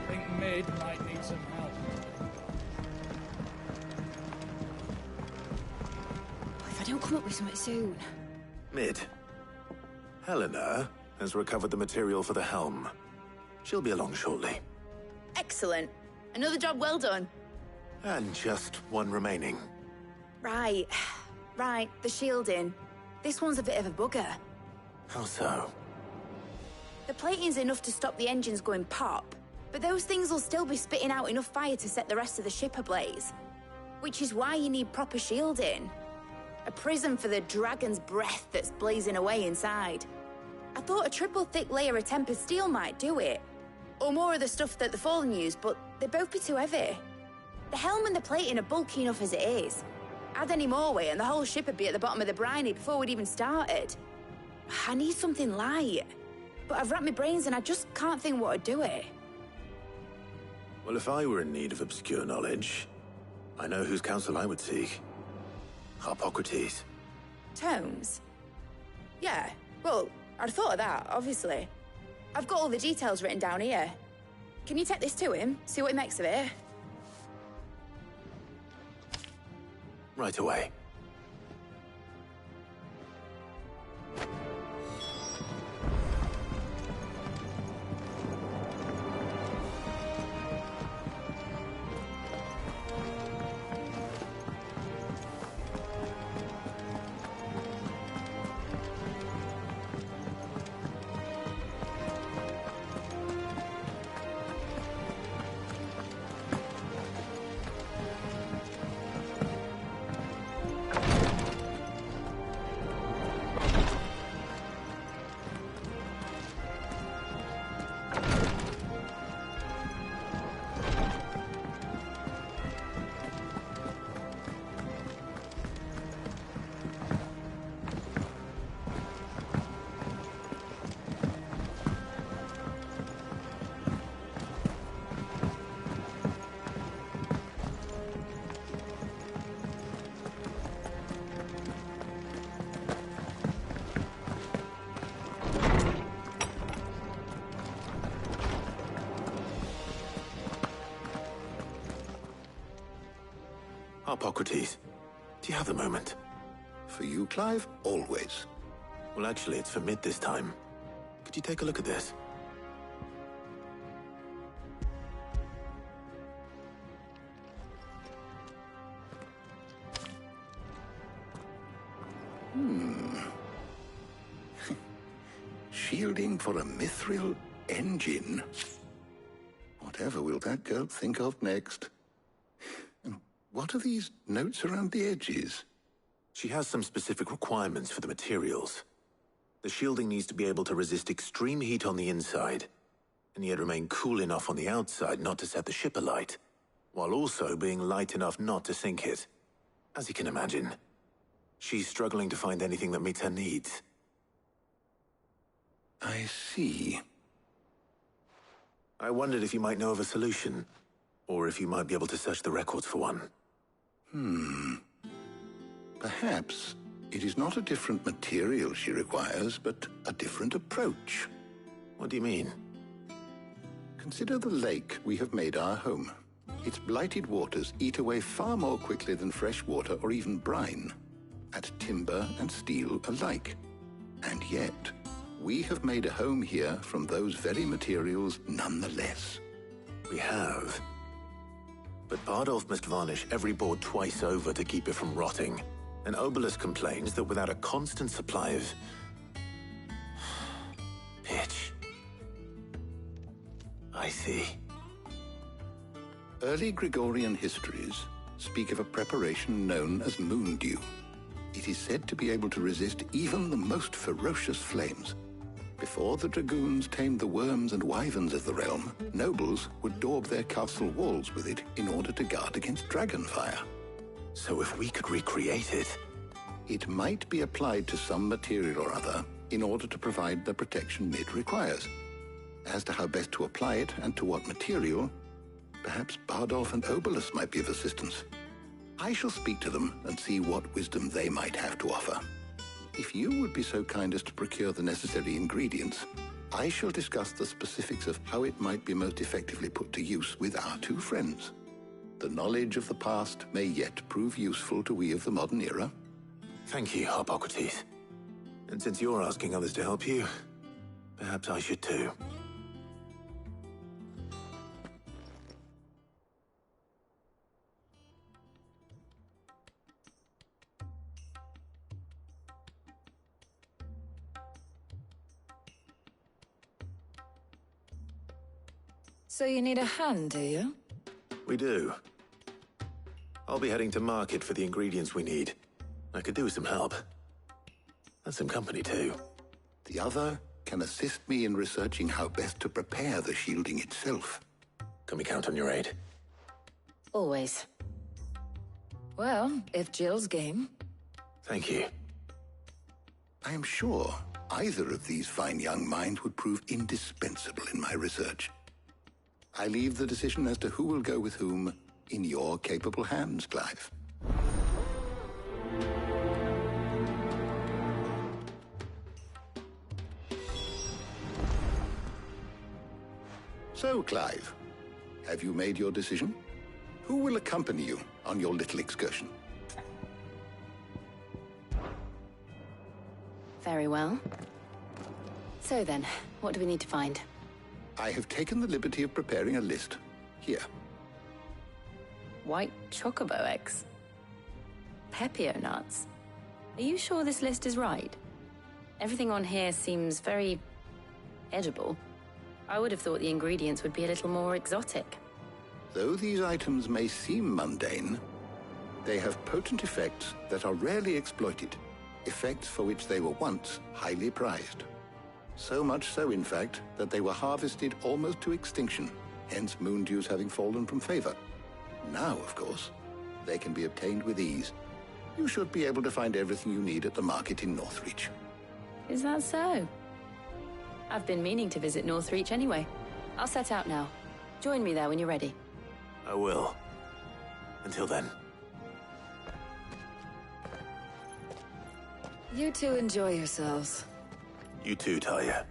think Mid might need some help. If I don't come up with something soon. Mid. Helena has recovered the material for the helm. She'll be along shortly. Excellent. Another job well done. And just one remaining. Right. Right, the shielding. This one's a bit of a bugger. How so? The plating's enough to stop the engines going pop, but those things will still be spitting out enough fire to set the rest of the ship ablaze. Which is why you need proper shielding. A prism for the dragon's breath that's blazing away inside. I thought a triple thick layer of tempered steel might do it. Or more of the stuff that the Fallen use, but they'd both be too heavy. The helm and the plating are bulky enough as it is. Add any more weight and the whole ship would be at the bottom of the briny before we'd even started. I need something light. But I've racked my brains and I just can't think what would do it. Well, if I were in need of obscure knowledge, I know whose counsel I would seek. Harpocrates. Tomes? Yeah, well, I'd thought of that, obviously. I've got all the details written down here. Can you take this to him, see what he makes of it? Right away. Hippocrates, do you have a moment? For you, Clive, always. Well, actually, it's for mid this time. Could you take a look at this? Shielding for a mithril engine. Whatever will that girl think of next? And what are these notes around the edges? She has some specific requirements for the materials. The shielding needs to be able to resist extreme heat on the inside, and yet remain cool enough on the outside not to set the ship alight, while also being light enough not to sink it. As you can imagine, she's struggling to find anything that meets her needs. I see. I wondered if you might know of a solution, or if you might be able to search the records for one. Perhaps it is not a different material she requires, but a different approach. What do you mean? Consider the lake we have made our home. Its blighted waters eat away far more quickly than fresh water or even brine, at timber and steel alike. And yet, we have made a home here from those very materials nonetheless. We have. But Bardolph must varnish every board twice over to keep it from rotting. And Obelus complains that without a constant supply of pitch. I see. Early Gregorian histories speak of a preparation known as moon dew. It is said to be able to resist even the most ferocious flames. Before the dragoons tamed the worms and wyverns of the realm, nobles would daub their castle walls with it in order to guard against dragonfire. So if we could recreate it... It might be applied to some material or other in order to provide the protection Mid requires. As to how best to apply it and to what material, perhaps Bardolph and Obelus might be of assistance. I shall speak to them and see what wisdom they might have to offer. If you would be so kind as to procure the necessary ingredients, I shall discuss the specifics of how it might be most effectively put to use with our two friends. The knowledge of the past may yet prove useful to we of the modern era. Thank you, Hippocrates. And since you're asking others to help you, perhaps I should too. So you need a hand, do you? We do. I'll be heading to market for the ingredients we need. I could do with some help. And some company, too. The other can assist me in researching how best to prepare the shielding itself. Can we count on your aid? Always. Well, if Jill's game. Thank you. I am sure either of these fine young minds would prove indispensable in my research. I leave the decision as to who will go with whom in your capable hands, Clive. So, Clive, have you made your decision? Who will accompany you on your little excursion? Very well. So then, what do we need to find? I have taken the liberty of preparing a list. Here. White chocobo eggs. Pepio nuts. Are you sure this list is right? Everything on here seems very edible. I would have thought the ingredients would be a little more exotic. Though these items may seem mundane, they have potent effects that are rarely exploited, effects for which they were once highly prized. So much so, in fact, that they were harvested almost to extinction, hence moon dews having fallen from favor. Now, of course, they can be obtained with ease. You should be able to find everything you need at the market in Northreach. Is that so? I've been meaning to visit Northreach anyway. I'll set out now. Join me there when you're ready. I will. Until then. You two enjoy yourselves. You too, Talia.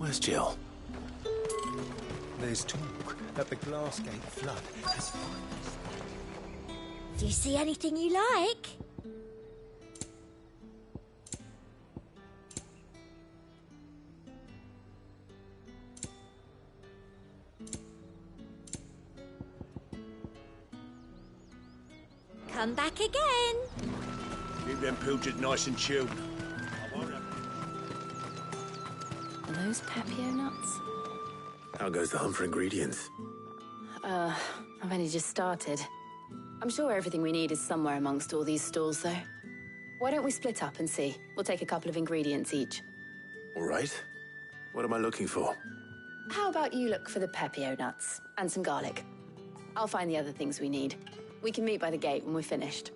Where's Jill? There's talk that the Glassgate flood has finally... Do you see anything you like? Come back again. Keep them pilchers nice and chilled. Are those Pepio nuts? How goes the hunt for ingredients? I've only just started. I'm sure everything we need is somewhere amongst all these stalls, though. Why don't we split up and see? We'll take a couple of ingredients each. All right. What am I looking for? How about you look for the Pepio nuts and some garlic? I'll find the other things we need. We can meet by the gate when we're finished.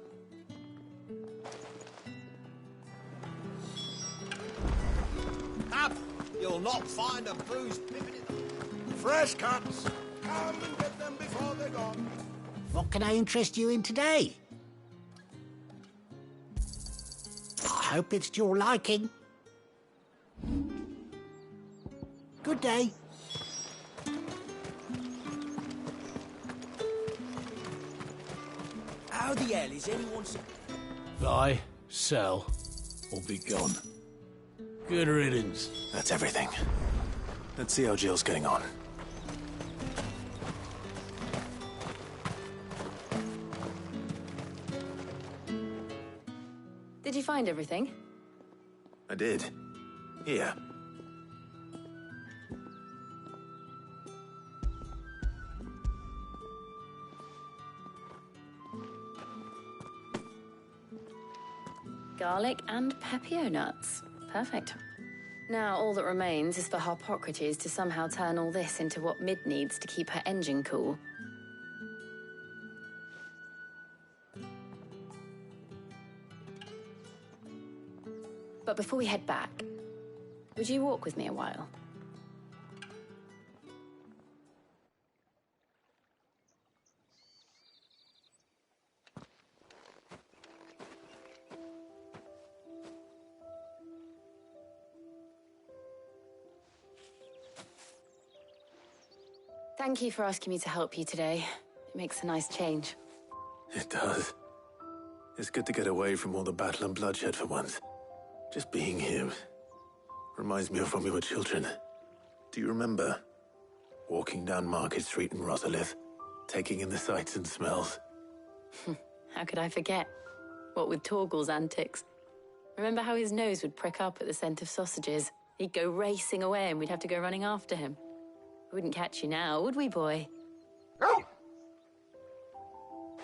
Up! You'll not find a bruised pippin in the... Fresh cuts! Come and get them before they're gone. What can I interest you in today? I hope it's to your liking. Good day. How the hell is anyone... Buy, sell, or be gone. Good riddance. That's everything. Let's see how Jill's getting on. Did you find everything? I did. Here. Garlic and Pepio nuts. Perfect. Now all that remains is for Harpocrates to somehow turn all this into what Mid needs to keep her engine cool. But before we head back, would you walk with me a while? Thank you for asking me to help you today. It makes a nice change. It does. It's good to get away from all the battle and bloodshed for once. Just being here reminds me of when we were children. Do you remember? Walking down Market Street in Rosalith, taking in the sights and smells. How could I forget? What with Torgal's antics. Remember how his nose would prick up at the scent of sausages? He'd go racing away and we'd have to go running after him. We wouldn't catch you now, would we, boy?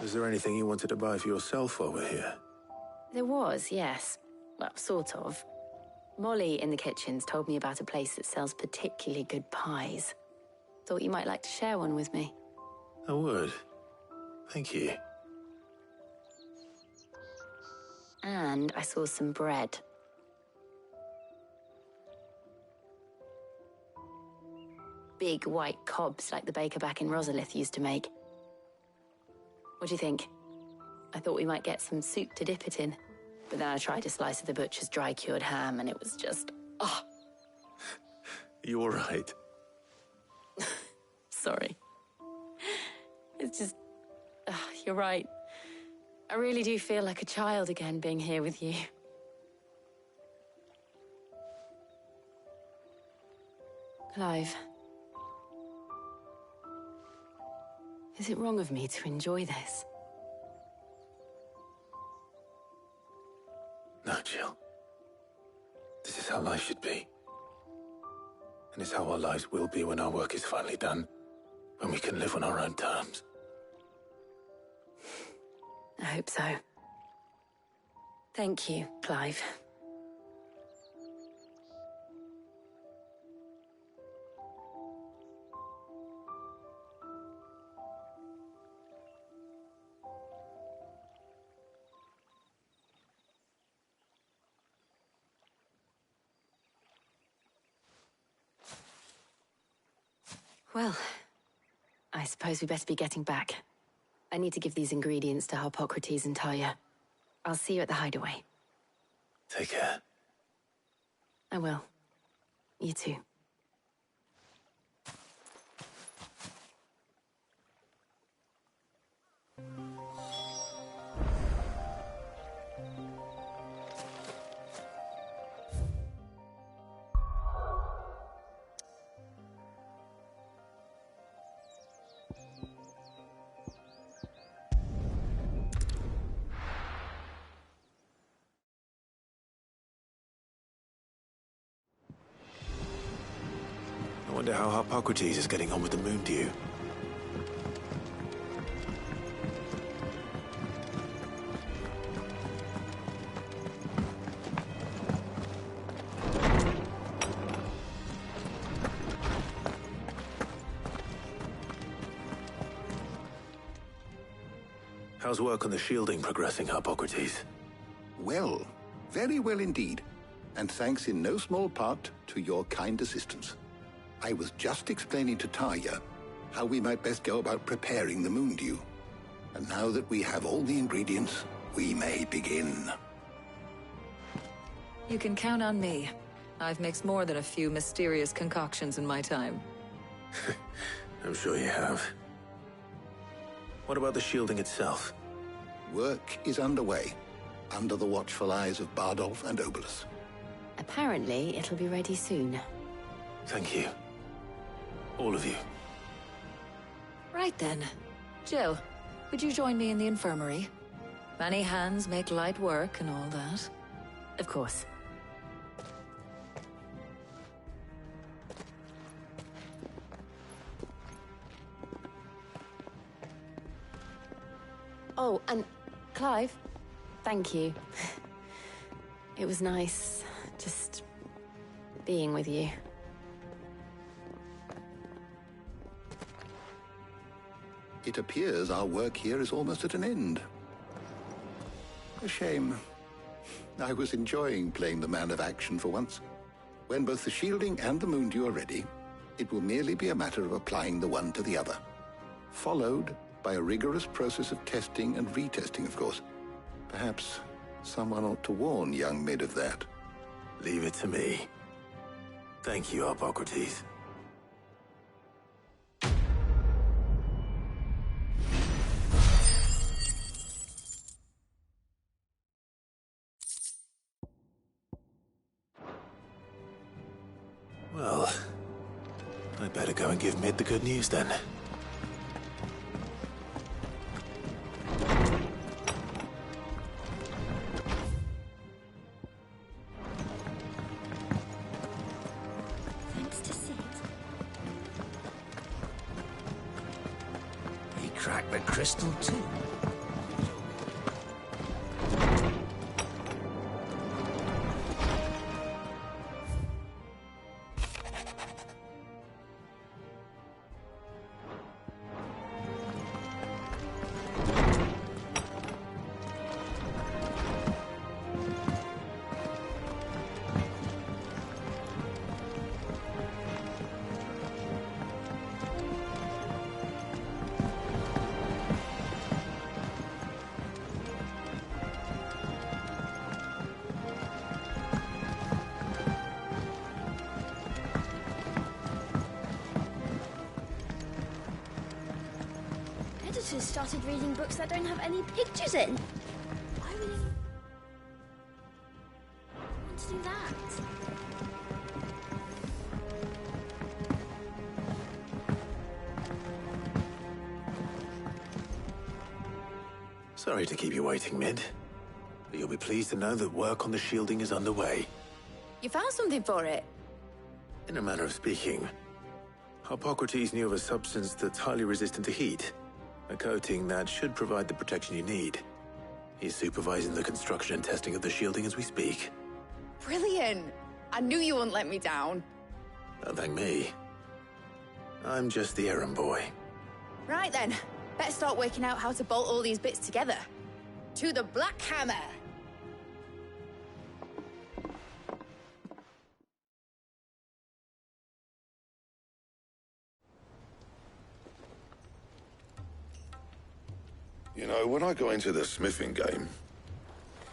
Was there anything you wanted to buy for yourself while we're here? There was, yes. Well, sort of. Molly in the kitchens told me about a place that sells particularly good pies. Thought you might like to share one with me. I would. Thank you. And I saw some bread. Big white cobs like the baker back in Rosalith used to make. What do you think? I thought we might get some soup to dip it in. But then I tried a slice of the butcher's dry-cured ham and it was just... oh. You all right? Sorry. It's just... you're right. I really do feel like a child again being here with you. Clive. Is it wrong of me to enjoy this? No, Jill. This is how life should be. And it's how our lives will be when our work is finally done. When we can live on our own terms. I hope so. Thank you, Clive. Well, I suppose we better be getting back. I need to give these ingredients to Harpocrates and Talia. I'll see you at the hideaway. Take care. I will. You too. I wonder how Hippocrates is getting on with the moon dew. How's work on the shielding progressing, Hippocrates? Well, very well indeed. And thanks in no small part to your kind assistance. I was just explaining to Tarja how we might best go about preparing the moon dew. And now that we have all the ingredients, we may begin. You can count on me. I've mixed more than a few mysterious concoctions in my time. I'm sure you have. What about the shielding itself? Work is underway, under the watchful eyes of Bardolph and Obolus. Apparently, it'll be ready soon. Thank you. All of you. Right then. Jill, would you join me in the infirmary? Many hands make light work and all that. Of course. Oh, and Clive, thank you. It was nice just being with you. It appears our work here is almost at an end. A shame. I was enjoying playing the man of action for once. When both the shielding and the moon dew are ready, it will merely be a matter of applying the one to the other. Followed by a rigorous process of testing and retesting, of course. Perhaps someone ought to warn young Mid of that. Leave it to me. Thank you, Hippocrates. Well, I better go and give Mid the good news then. Thanks to Sid. He cracked the crystal too. Editors started reading books that don't have any pictures in. Why would he want to do that? Sorry to keep you waiting, Mid. But you'll be pleased to know that work on the shielding is underway. You found something for it? In a manner of speaking, Hippocrates knew of a substance that's highly resistant to heat. A coating that should provide the protection you need. He's supervising the construction and testing of the shielding as we speak. Brilliant! I knew you wouldn't let me down. Don't thank me. I'm just the errand boy. Right then, better start working out how to bolt all these bits together. To the Black Hammer! You know, when I got into the smithing game,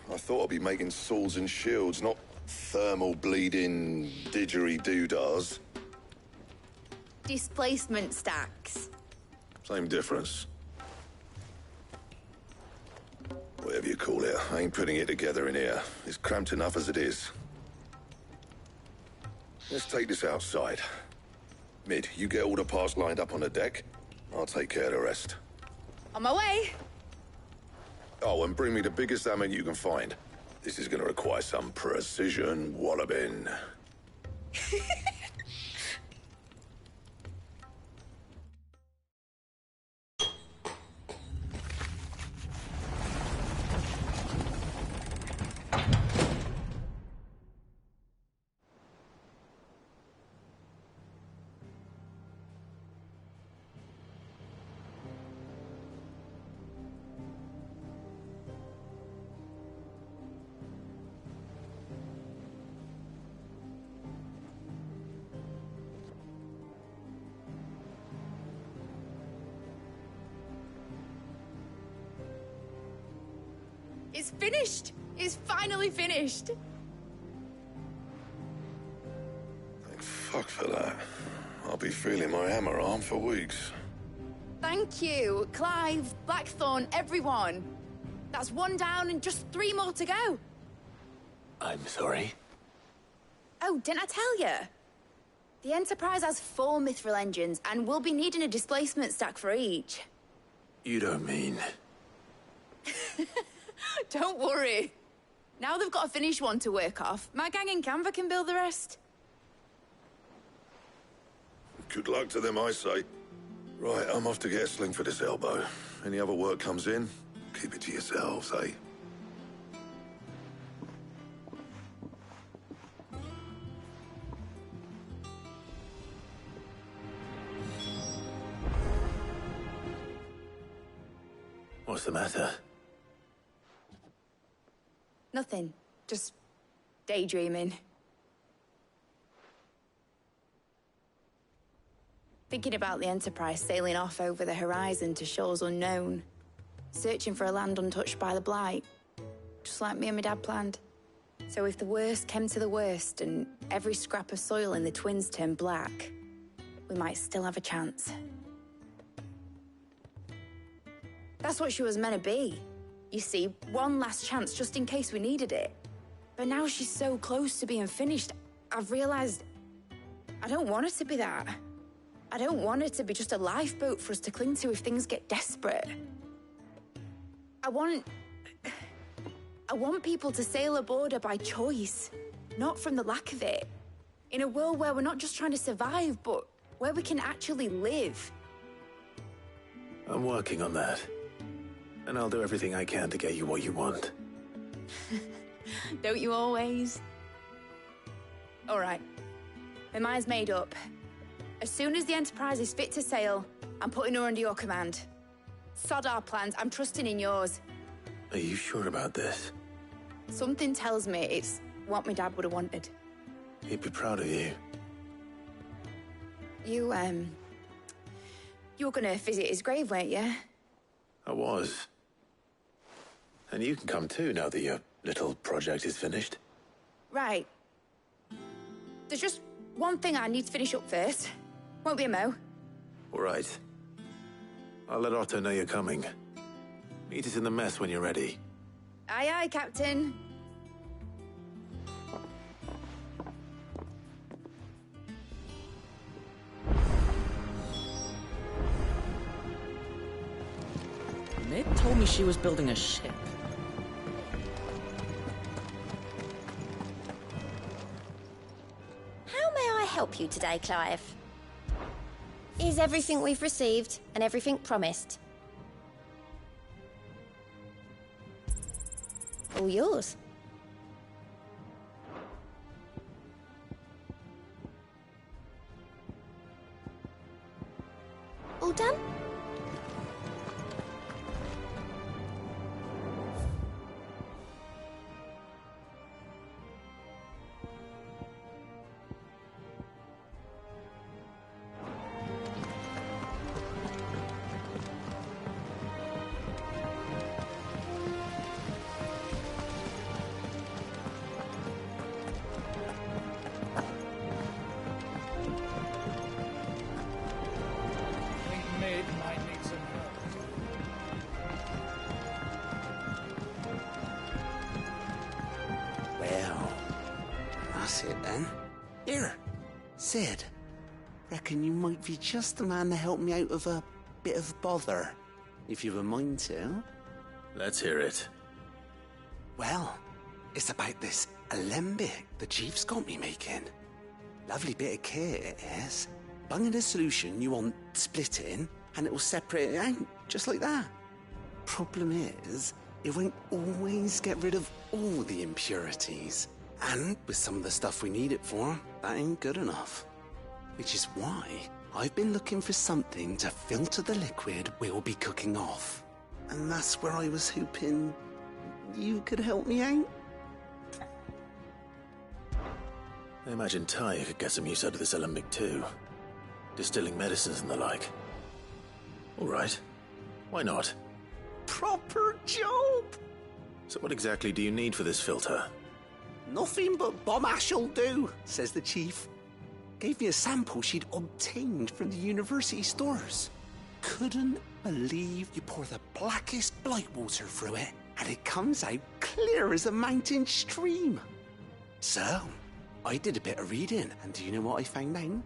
I thought I'd be making swords and shields, not thermal bleeding didgeridoo-dahs. Displacement stacks. Same difference. whatever you call it. I ain't putting it together in here. It's cramped enough as it is. Let's take this outside. Mid, you get all the parts lined up on the deck. I'll take care of the rest. On my way. Oh, and bring me the biggest hammer you can find. This is gonna require some precision walloping. It's finished! It's finally finished! Thank fuck for that. I'll be feeling my hammer arm for weeks. Thank you, Clive, Blackthorn, everyone. That's one down and just 3 more to go. I'm sorry. Oh, didn't I tell you? The Enterprise has 4 mithril engines, and we'll be needing a displacement stack for each. You don't mean... Don't worry. Now they've got a finished one to work off. My gang in Canva can build the rest. Good luck to them, I say. Right, I'm off to get a sling for this elbow. Any other work comes in, keep it to yourselves, eh? What's the matter? Nothing. Just daydreaming. Thinking about the Enterprise sailing off over the horizon to shores unknown. Searching for a land untouched by the Blight. Just like me and my dad planned. So if the worst came to the worst and every scrap of soil in the Twins turned black, we might still have a chance. That's what she was meant to be. You see, one last chance just in case we needed it. But now she's so close to being finished, I've realized I don't want it to be that. I don't want it to be just a lifeboat for us to cling to if things get desperate. I want people to sail aboard her by choice, not from the lack of it. In a world where we're not just trying to survive, but where we can actually live. I'm working on that. And I'll do everything I can to get you what you want. Don't you always? All right. My mind's made up. As soon as the Enterprise is fit to sail, I'm putting her under your command. Sod our plans, I'm trusting in yours. Are you sure about this? Something tells me it's what my dad would have wanted. He'd be proud of you. You were gonna visit his grave, weren't you? I was. And you can come too now that your little project is finished. Right. There's just one thing I need to finish up first. Won't be a mo. All right. I'll let Otto know you're coming. Meet us in the mess when you're ready. Aye, aye, Captain. Ned told me she was building a ship. How may I help you today, Clive? Is everything we've received and everything promised? All yours. All done? That's it then. Here, Sid. Reckon you might be just the man to help me out of a bit of bother, if you've a mind to. Let's hear it. Well, it's about this alembic the chief's got me making. Lovely bit of kit it is. Bung in a solution you want splitting, and it'll separate it out, just like that. Problem is, it won't always get rid of all the impurities. And with some of the stuff we need it for, that ain't good enough. Which is why I've been looking for something to filter the liquid we'll be cooking off. And that's where I was hoping you could help me out. I imagine Ty could get some use out of this alembic too. Distilling medicines and the like. All right. Why not? Proper job! So what exactly do you need for this filter? Nothing but bomb ash'll do, says the chief. Gave me a sample she'd obtained from the university stores. Couldn't believe you pour the blackest blight water through it, and it comes out clear as a mountain stream. So, I did a bit of reading, and do you know what I found out?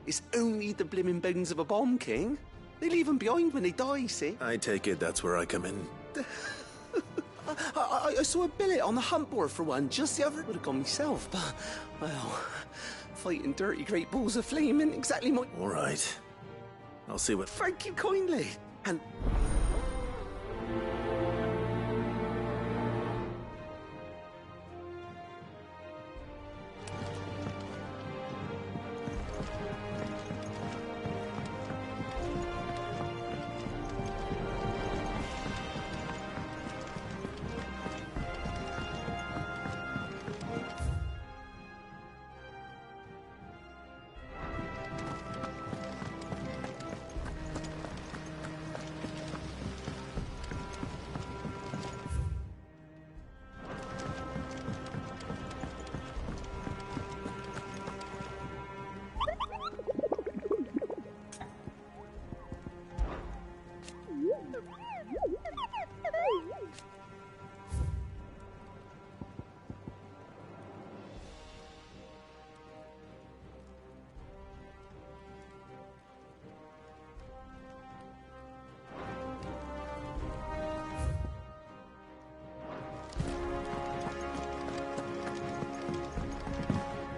It's only the blimmin' bones of a bomb king. They leave them behind when they die, see? I take it that's where I come in. I saw a billet on the hunt board for one just the other. Would have gone myself, but, well, fighting dirty great balls of flame isn't exactly my... All right. I'll see what... Thank you kindly. And...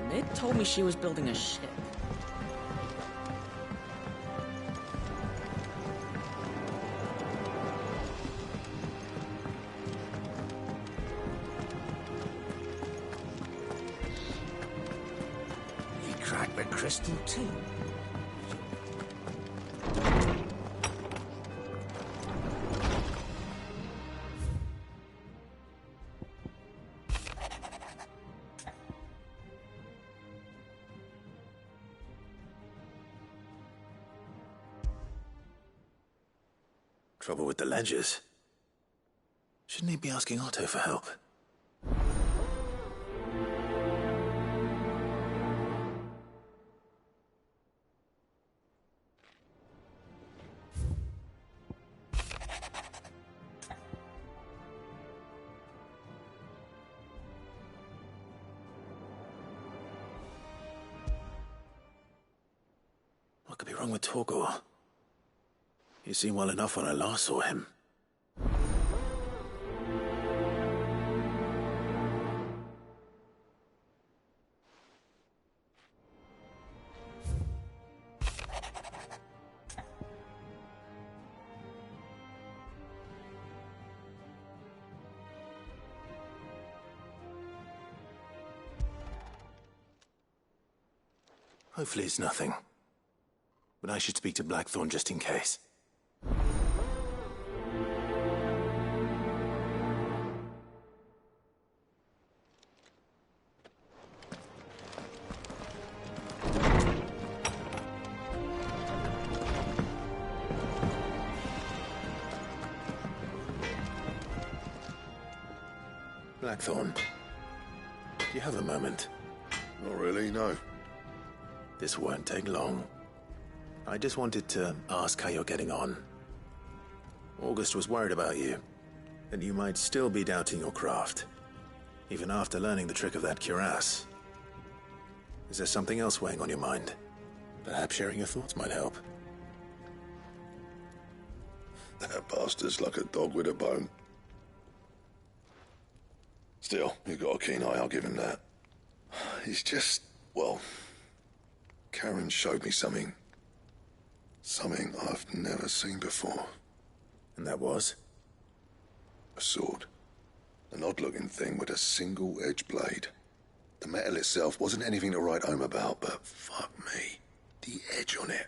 Ned told me she was building a ship. He cracked the crystal too. Trouble with the ledgers. Shouldn't he be asking Otto for help? What could be wrong with Torgor? He seemed well enough when I last saw him. Hopefully it's nothing. But I should speak to Blackthorn just in case. Blackthorn, do you have a moment? Not really, no. This won't take long. I just wanted to ask how you're getting on. August was worried about you, that you might still be doubting your craft, even after learning the trick of that cuirass. Is there something else weighing on your mind? Perhaps sharing your thoughts might help. That bastard's like a dog with a bone. Still, you've got a keen eye, I'll give him that. He's just, well, Karen showed me something. Something I've never seen before. And that was? A sword. An odd-looking thing with a single-edged blade. The metal itself wasn't anything to write home about, but fuck me. The edge on it.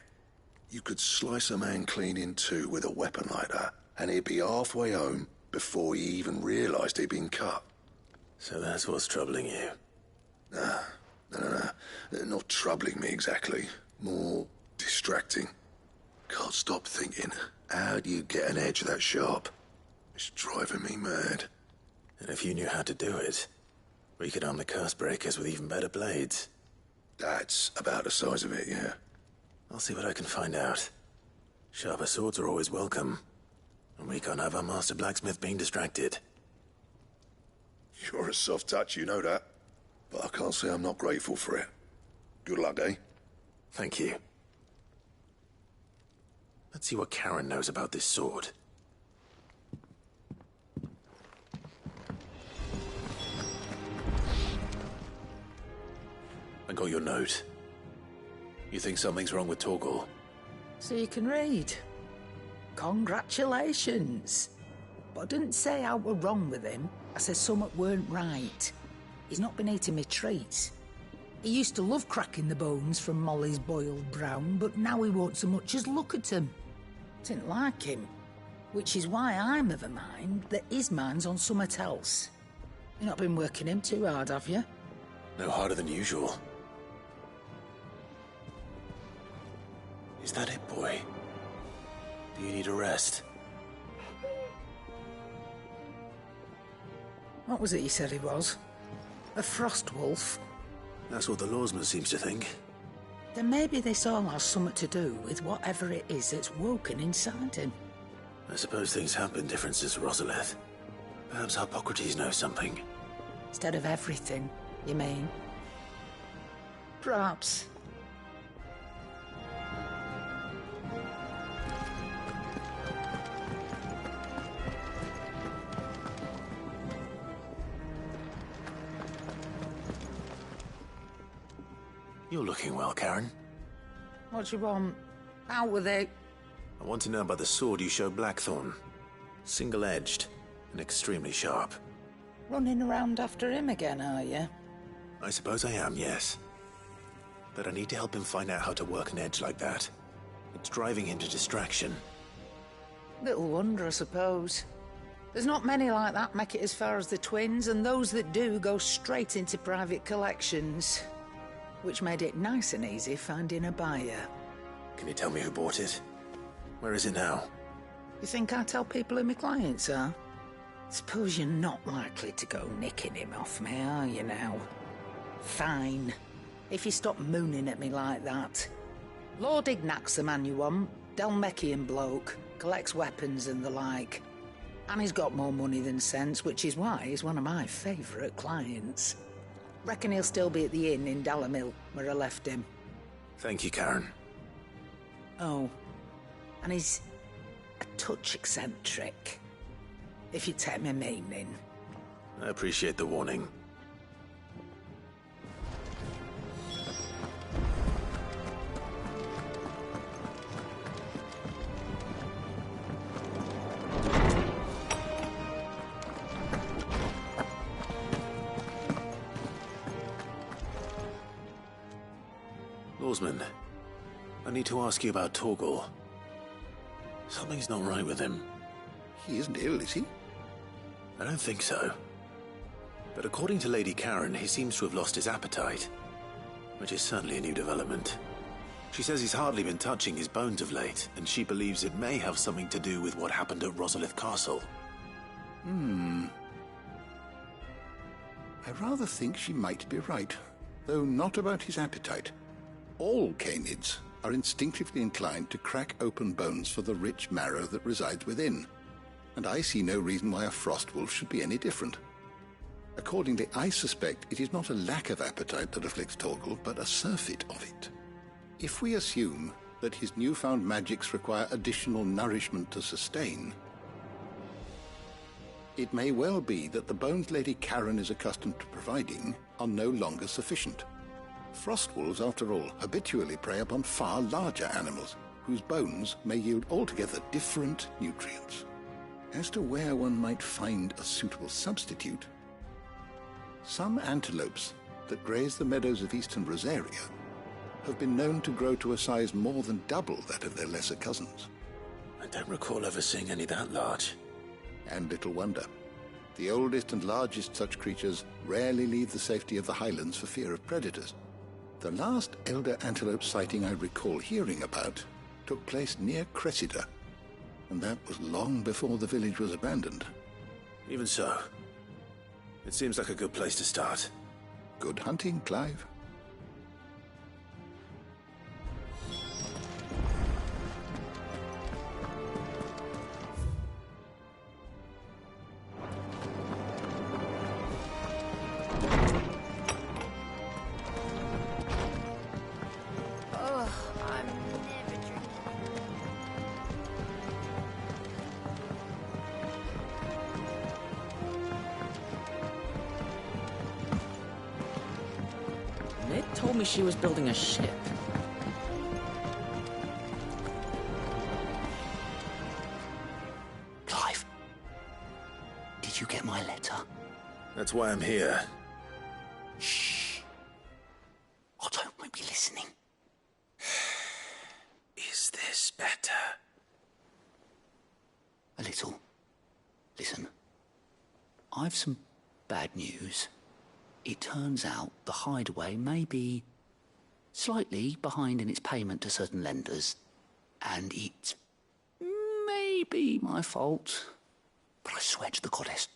You could slice a man clean in two with a weapon like that, and he'd be halfway home before he even realised he'd been cut. So that's what's troubling you? Nah. Not troubling me exactly. More distracting. Can't stop thinking, how do you get an edge that sharp? It's driving me mad. And if you knew how to do it, we could arm the curse breakers with even better blades. That's about the size of it, yeah. I'll see what I can find out. Sharper swords are always welcome. And we can't have our master blacksmith being distracted. You're a soft touch, you know that. But I can't say I'm not grateful for it. Good luck, eh? Thank you. Let's see what Karen knows about this sword. I got your note. You think something's wrong with Torgal? So you can read. Congratulations. But I didn't say I were wrong with him. I said something weren't right. He's not been eating me treats. He used to love cracking the bones from Molly's boiled brown, but now he won't so much as look at them. Didn't like him. Which is why I'm of a mind that his mind's on something else. You've not been working him too hard, have you? No harder than usual. Is that it, boy? Do you need a rest? What was it he said he was? A frost wolf? That's what the lawsman seems to think. Then maybe this all has something to do with whatever it is that's woken inside him. I suppose things have been different since Rosalith. Perhaps Hippocrates knows something. Instead of everything, you mean? Perhaps. You're looking well, Karen. What do you want? Out with it. I want to know about the sword you showed Blackthorn. Single-edged and extremely sharp. Running around after him again, are you? I suppose I am, yes. But I need to help him find out how to work an edge like that. It's driving him to distraction. Little wonder, I suppose. There's not many like that make it as far as the twins, and those that do go straight into private collections. Which made it nice and easy finding a buyer. Can you tell me who bought it? Where is it now? You think I tell people who my clients are? Suppose you're not likely to go nicking him off me, are you now? Fine. If you stop mooning at me like that. Lord Ignac's the man you want. Delmechian bloke. Collects weapons and the like. And he's got more money than sense, which is why he's one of my favourite clients. Reckon he'll still be at the inn in Dalamil, where I left him. Thank you, Karen. Oh, and he's a touch eccentric, if you take my meaning. I appreciate the warning. Lawsman, I need to ask you about Torgal. Something's not right with him. He isn't ill, is he? I don't think so. But according to Lady Karen, he seems to have lost his appetite, which is certainly a new development. She says he's hardly been touching his bones of late, and she believes it may have something to do with what happened at Rosalith Castle. I rather think she might be right, though not about his appetite. All canids are instinctively inclined to crack open bones for the rich marrow that resides within, and I see no reason why a frost wolf should be any different. A Accordingly, I suspect it is not a lack of appetite that afflicts Torgal, but a surfeit of it. If we assume that his newfound magics require additional nourishment to sustain, it may well be that the bones Lady Karen is accustomed to providing are no longer sufficient. Frostwolves, after all, habitually prey upon far larger animals, whose bones may yield altogether different nutrients. As to where one might find a suitable substitute, some antelopes that graze the meadows of eastern Rosaria have been known to grow to a size more than double that of their lesser cousins. I don't recall ever seeing any that large. And little wonder. The oldest and largest such creatures rarely leave the safety of the highlands for fear of predators. The last elder antelope sighting I recall hearing about took place near Cressida, and that was long before the village was abandoned. Even so, it seems like a good place to start. Good hunting, Clive. Told me she was building a ship. Clive, did you get my letter? That's why I'm here. Shh. Otto won't be listening. Is this better? A little. Listen, I've some bad news. It turns out the hideaway may be slightly behind in its payment to certain lenders, and it may be my fault. But I swear to the goddess,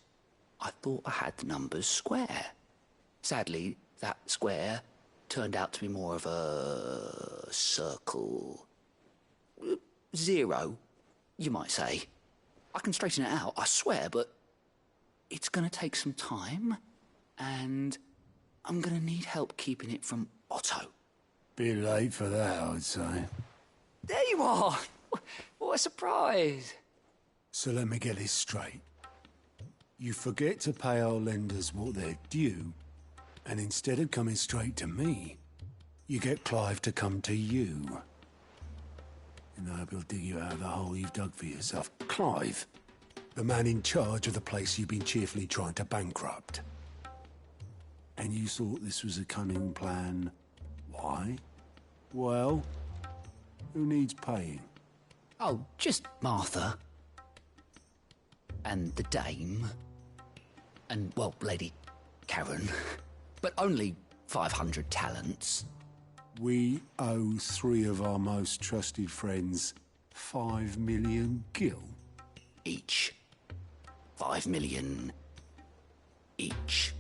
I thought I had the numbers square. Sadly, that square turned out to be more of a circle. 0, you might say. I can straighten it out, I swear, but it's going to take some time. And I'm going to need help keeping it from Otto. Bit late for that, I'd say. There you are! What a surprise! So let me get this straight. You forget to pay our lenders what they're due, and instead of coming straight to me, you get Clive to come to you. And I hope he'll dig you out of the hole you've dug for yourself. Clive, the man in charge of the place you've been cheerfully trying to bankrupt. And you thought this was a cunning plan. Why? Well, who needs paying? Oh, just Martha. And the dame. And, well, Lady Karen. But only 500 talents. We owe 3 of our most trusted friends 5 million gil. Each. 5 million each.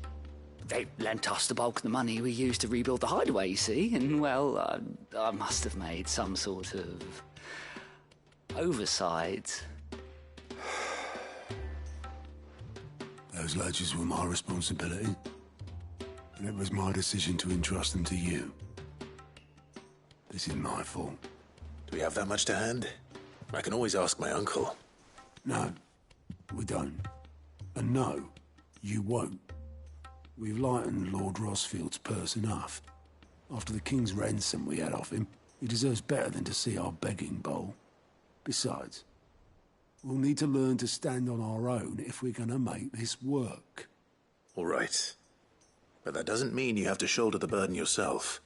They lent us the bulk of the money we used to rebuild the hideaway, you see, and, well, I must have made some sort of oversight. Those ledgers were my responsibility, and it was my decision to entrust them to you. This is my fault. Do we have that much to hand? I can always ask my uncle. No, we don't. And no, you won't. We've lightened Lord Rosfield's purse enough. After the king's ransom we had off him, he deserves better than to see our begging bowl. Besides, we'll need to learn to stand on our own if we're going to make this work. All right. But that doesn't mean you have to shoulder the burden yourself.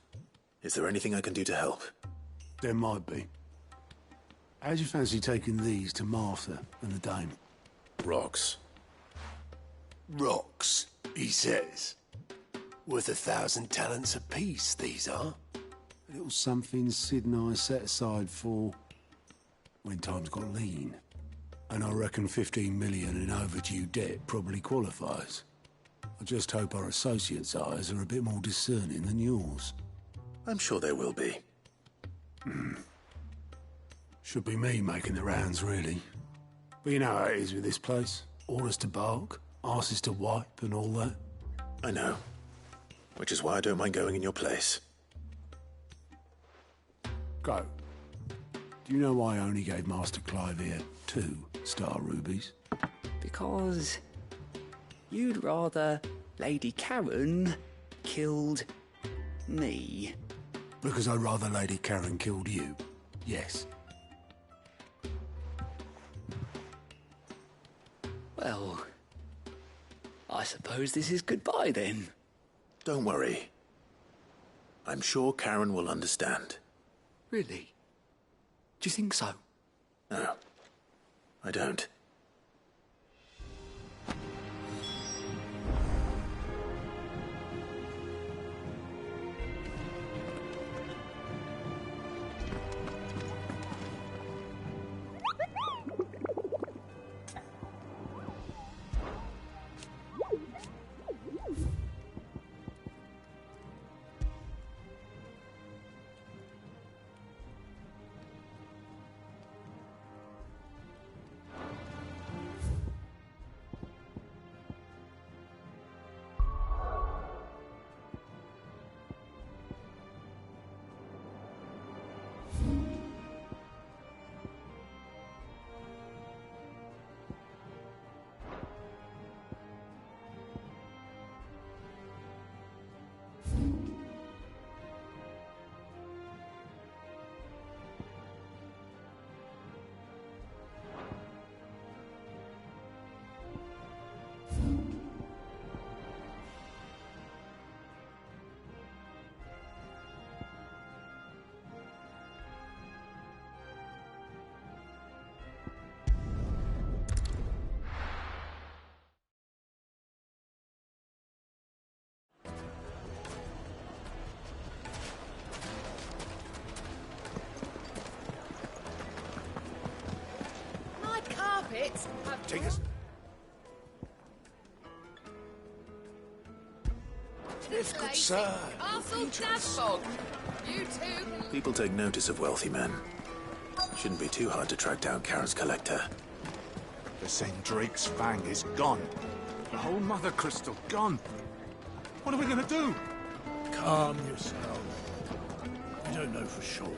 Is there anything I can do to help? There might be. How'd you fancy taking these to Martha and the dame? Rocks. Rocks, he says. Worth 1,000 talents apiece, these are. A little something Sid and I set aside for when times got lean. And I reckon 15 million in overdue debt probably qualifies. I just hope our associates' eyes are a bit more discerning than yours. I'm sure they will be. Should be me making the rounds, really. But you know how it is with this place. Orders to bark, arses to wipe and all that. I know. Which is why I don't mind going in your place. Go. Do you know why I only gave Master Clive here 2 star rubies? Because you'd rather Lady Karen killed me. Because I'd rather Lady Karen killed you. Yes. Well, I suppose this is goodbye then. Don't worry. I'm sure Karen will understand. Really? Do you think so? No, I don't. Take us. If good sir. Castle Dasbog. You two. People take notice of wealthy men. Shouldn't be too hard to track down Karen's collector. The St. Drake's Fang is gone. The whole Mother Crystal gone. What are we gonna do? Calm yourself. We don't know for sure.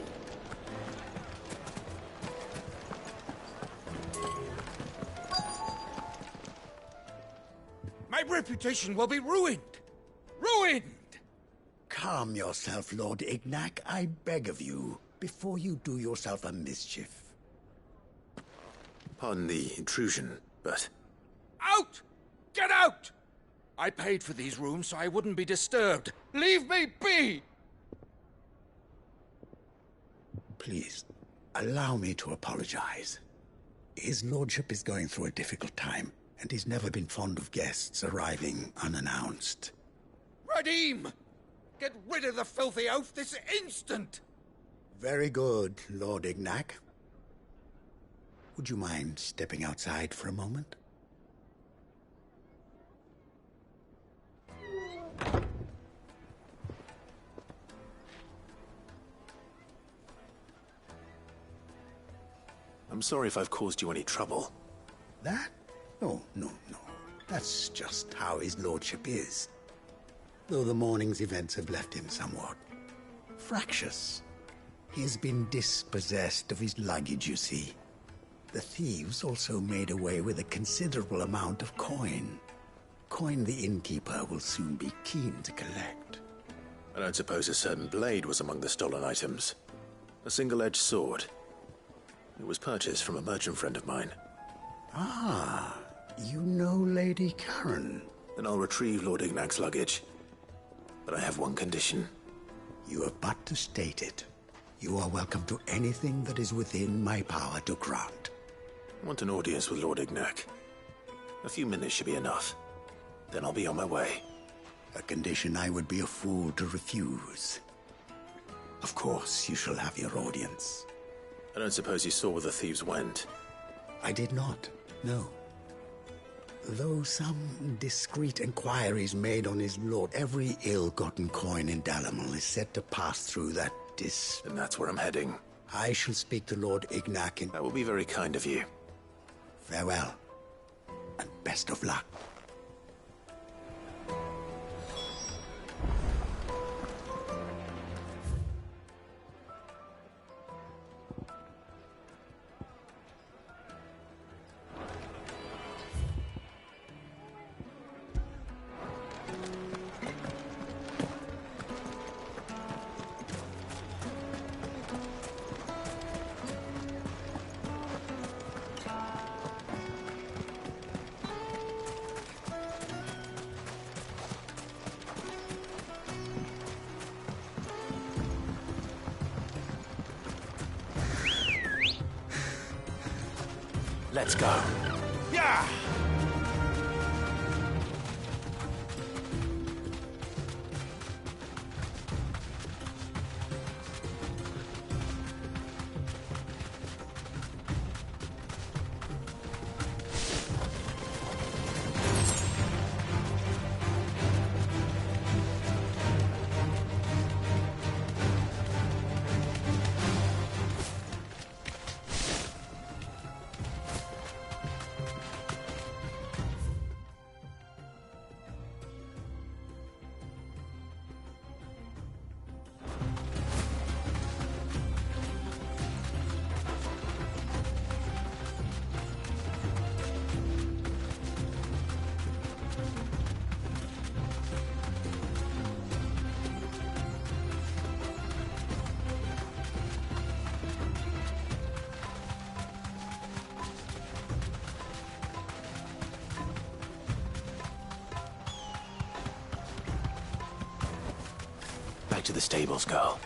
My reputation will be ruined! Ruined! Calm yourself, Lord Ignac, I beg of you, before you do yourself a mischief. Pardon the intrusion, but... Out! Get out! I paid for these rooms so I wouldn't be disturbed. Leave me be! Please, allow me to apologize. His lordship is going through a difficult time, and he's never been fond of guests arriving unannounced. Radim! Get rid of the filthy oaf this instant! Very good, Lord Ignac. Would you mind stepping outside for a moment? I'm sorry if I've caused you any trouble. That? Oh, no. That's just how his lordship is. Though the morning's events have left him somewhat fractious. He has been dispossessed of his luggage, you see. The thieves also made away with a considerable amount of coin. Coin the innkeeper will soon be keen to collect. I don't suppose a certain blade was among the stolen items. A single-edged sword. It was purchased from a merchant friend of mine. Ah, you know Lady Karen. Then I'll retrieve Lord Ignac's luggage. But I have one condition. You have but to state it. You are welcome to anything that is within my power to grant. I want an audience with Lord Ignac. A few minutes should be enough. Then I'll be on my way. A condition I would be a fool to refuse. Of course, you shall have your audience. I don't suppose you saw where the thieves went. I did not, no. Though some discreet inquiries made on his lord, every ill-gotten coin in Dalamal is said to pass through that And that's where I'm heading. I shall speak to Lord Ignac and... That will be very kind of you. Farewell, and best of luck. Let's go. Yeah! Back to the stables, girl.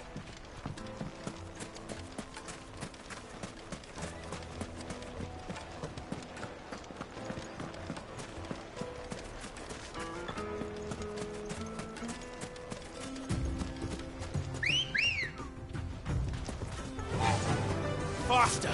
Faster!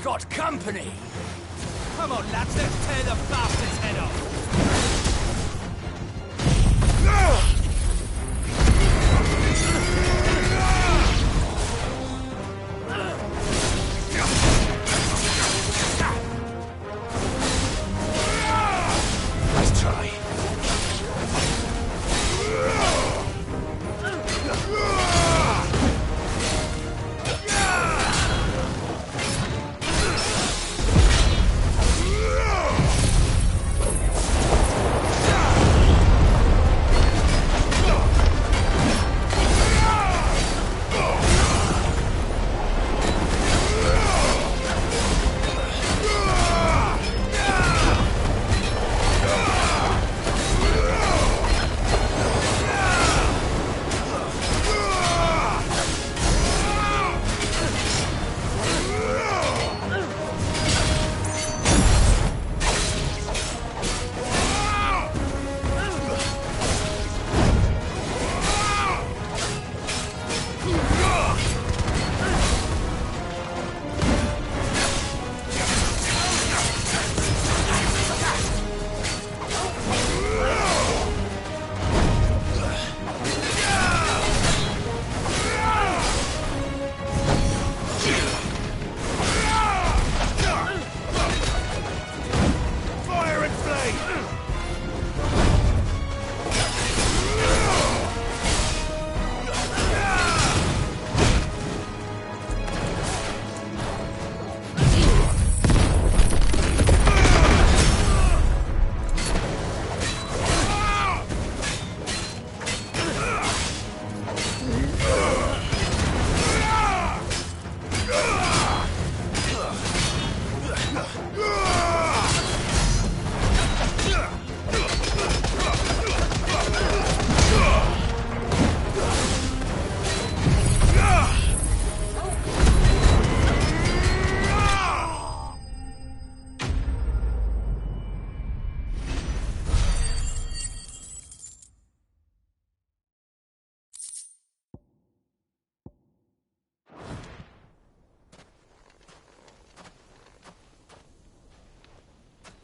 Got company! Come on, lads, let's tear the bastard's head off! Nice try.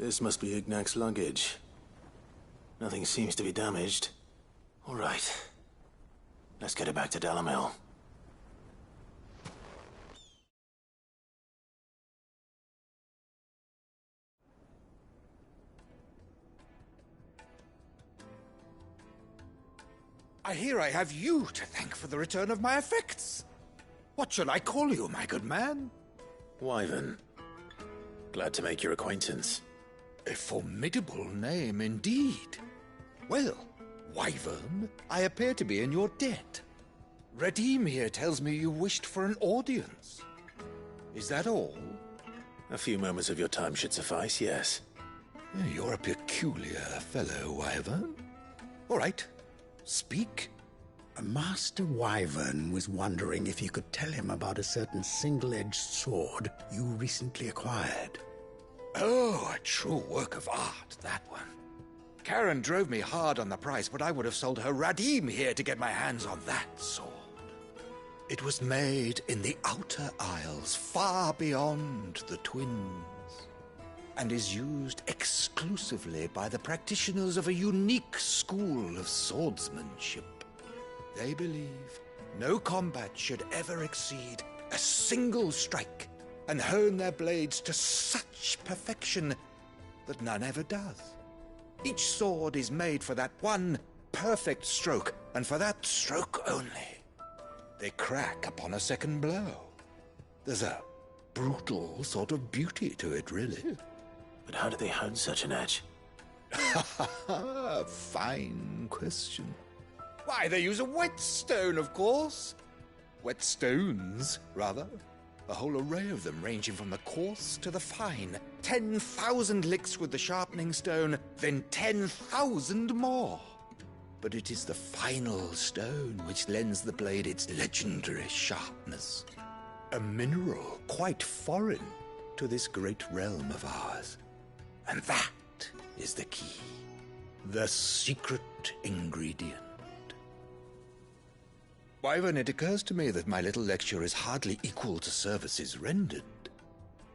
This must be Ignac's luggage. Nothing seems to be damaged. All right. Let's get it back to Delamil. I hear I have you to thank for the return of my effects. What shall I call you, my good man? Wyvern. Glad to make your acquaintance. A formidable name indeed. Well, Wyvern, I appear to be in your debt. Redeem here tells me you wished for an audience. Is that all? A few moments of your time should suffice, yes. You're a peculiar fellow, Wyvern. All right. Speak. Master Wyvern was wondering if you could tell him about a certain single-edged sword you recently acquired. Oh, a true work of art, that one. Karen drove me hard on the price, but I would have sold her Radim here to get my hands on that sword. It was made in the Outer Isles, far beyond the Twins, and is used exclusively by the practitioners of a unique school of swordsmanship. They believe no combat should ever exceed a single strike, and hone their blades to such perfection that none ever does. Each sword is made for that one perfect stroke, and for that stroke only. They crack upon a second blow. There's a brutal sort of beauty to it, really. But how do they hone such an edge? Fine question. Why, they use a whetstone, of course. Whetstones, rather. A whole array of them, ranging from the coarse to the fine. 10,000 licks with the sharpening stone, then 10,000 more. But it is the final stone which lends the blade its legendary sharpness. A mineral quite foreign to this great realm of ours. And that is the key. The secret ingredient. Wyvern, it occurs to me that my little lecture is hardly equal to services rendered.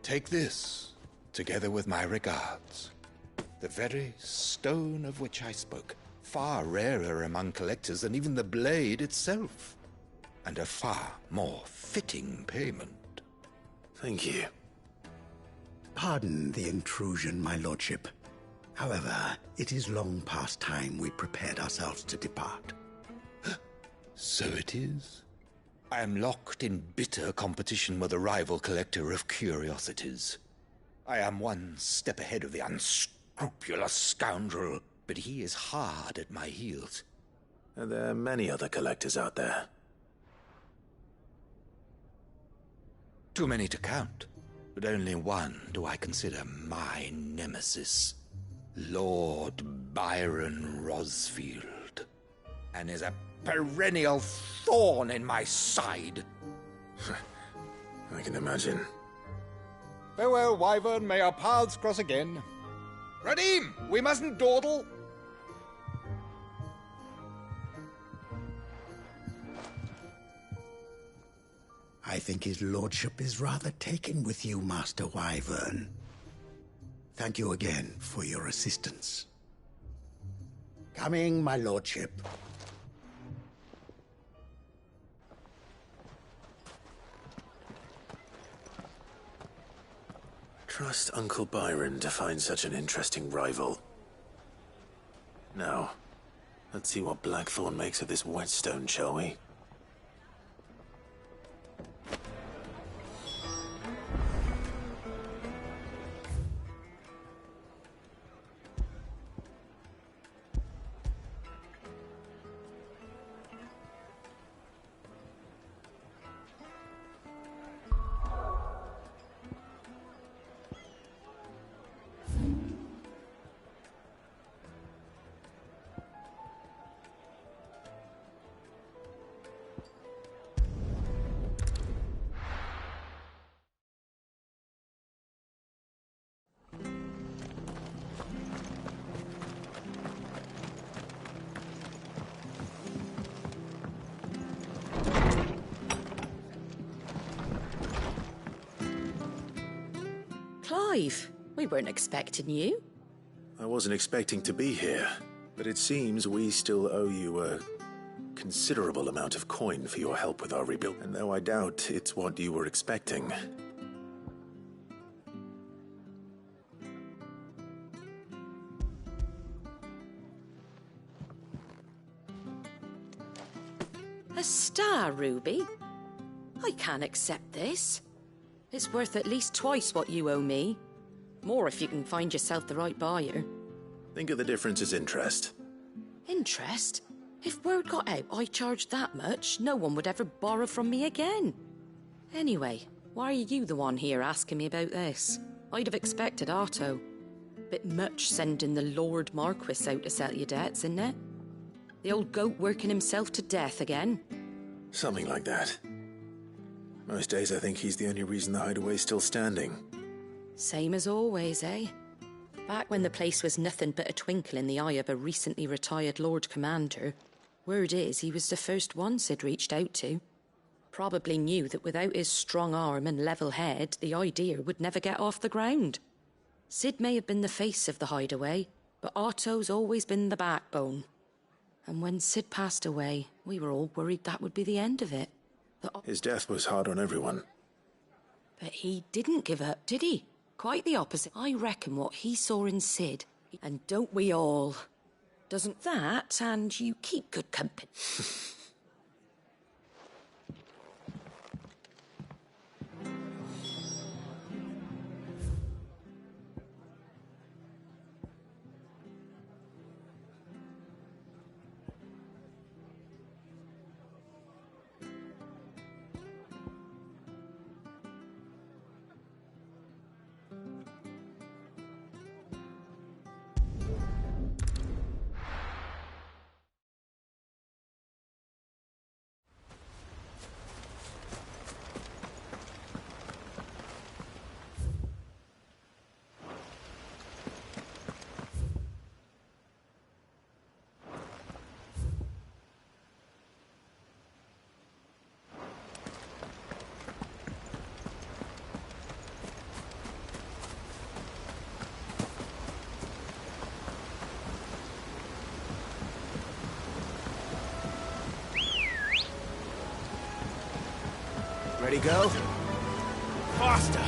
Take this, together with my regards. The very stone of which I spoke, far rarer among collectors than even the blade itself, and a far more fitting payment. Thank you. Pardon the intrusion, my lordship. However, it is long past time we prepared ourselves to depart. So it is. I am locked in bitter competition with a rival collector of curiosities. I am one step ahead of the unscrupulous scoundrel, but he is hard at my heels. Are there many other collectors out there? Too many to count, but only one do I consider my nemesis. Lord Byron Rosfield. And is a perennial thorn in my side. I can imagine. Farewell, Wyvern. May our paths cross again. Radim, we mustn't dawdle. I think his lordship is rather taken with you, Master Wyvern. Thank you again for your assistance. Coming, my lordship. Trust Uncle Byron to find such an interesting rival. Now, let's see what Blackthorn makes of this whetstone, shall we? Clive, We weren't expecting you. I wasn't expecting to be here, but it seems we still owe you a considerable amount of coin for your help with our rebuild. And though I doubt it's what you were expecting. A star ruby? I can't accept this. It's worth at least twice what you owe me. More if you can find yourself the right buyer. Think of the difference as interest. Interest? If word got out I charged that much, no one would ever borrow from me again. Anyway, why are you the one here asking me about this? I'd have expected Otto. Bit much sending the Lord Marquis out to settle your debts, isn't it? The old goat working himself to death again? Something like that. Most days I think he's the only reason the hideaway's still standing. Same as always, eh? Back when the place was nothing but a twinkle in the eye of a recently retired Lord Commander, word is he was the first one Sid reached out to. Probably knew that without his strong arm and level head, the idea would never get off the ground. Sid may have been the face of the hideaway, but Otto's always been the backbone. And when Sid passed away, we were all worried that would be the end of it. His death was hard on everyone. But he didn't give up, did he? Quite the opposite. I reckon what he saw in Sid, and don't we all? Doesn't that, and you keep good company. Ready, go? Faster!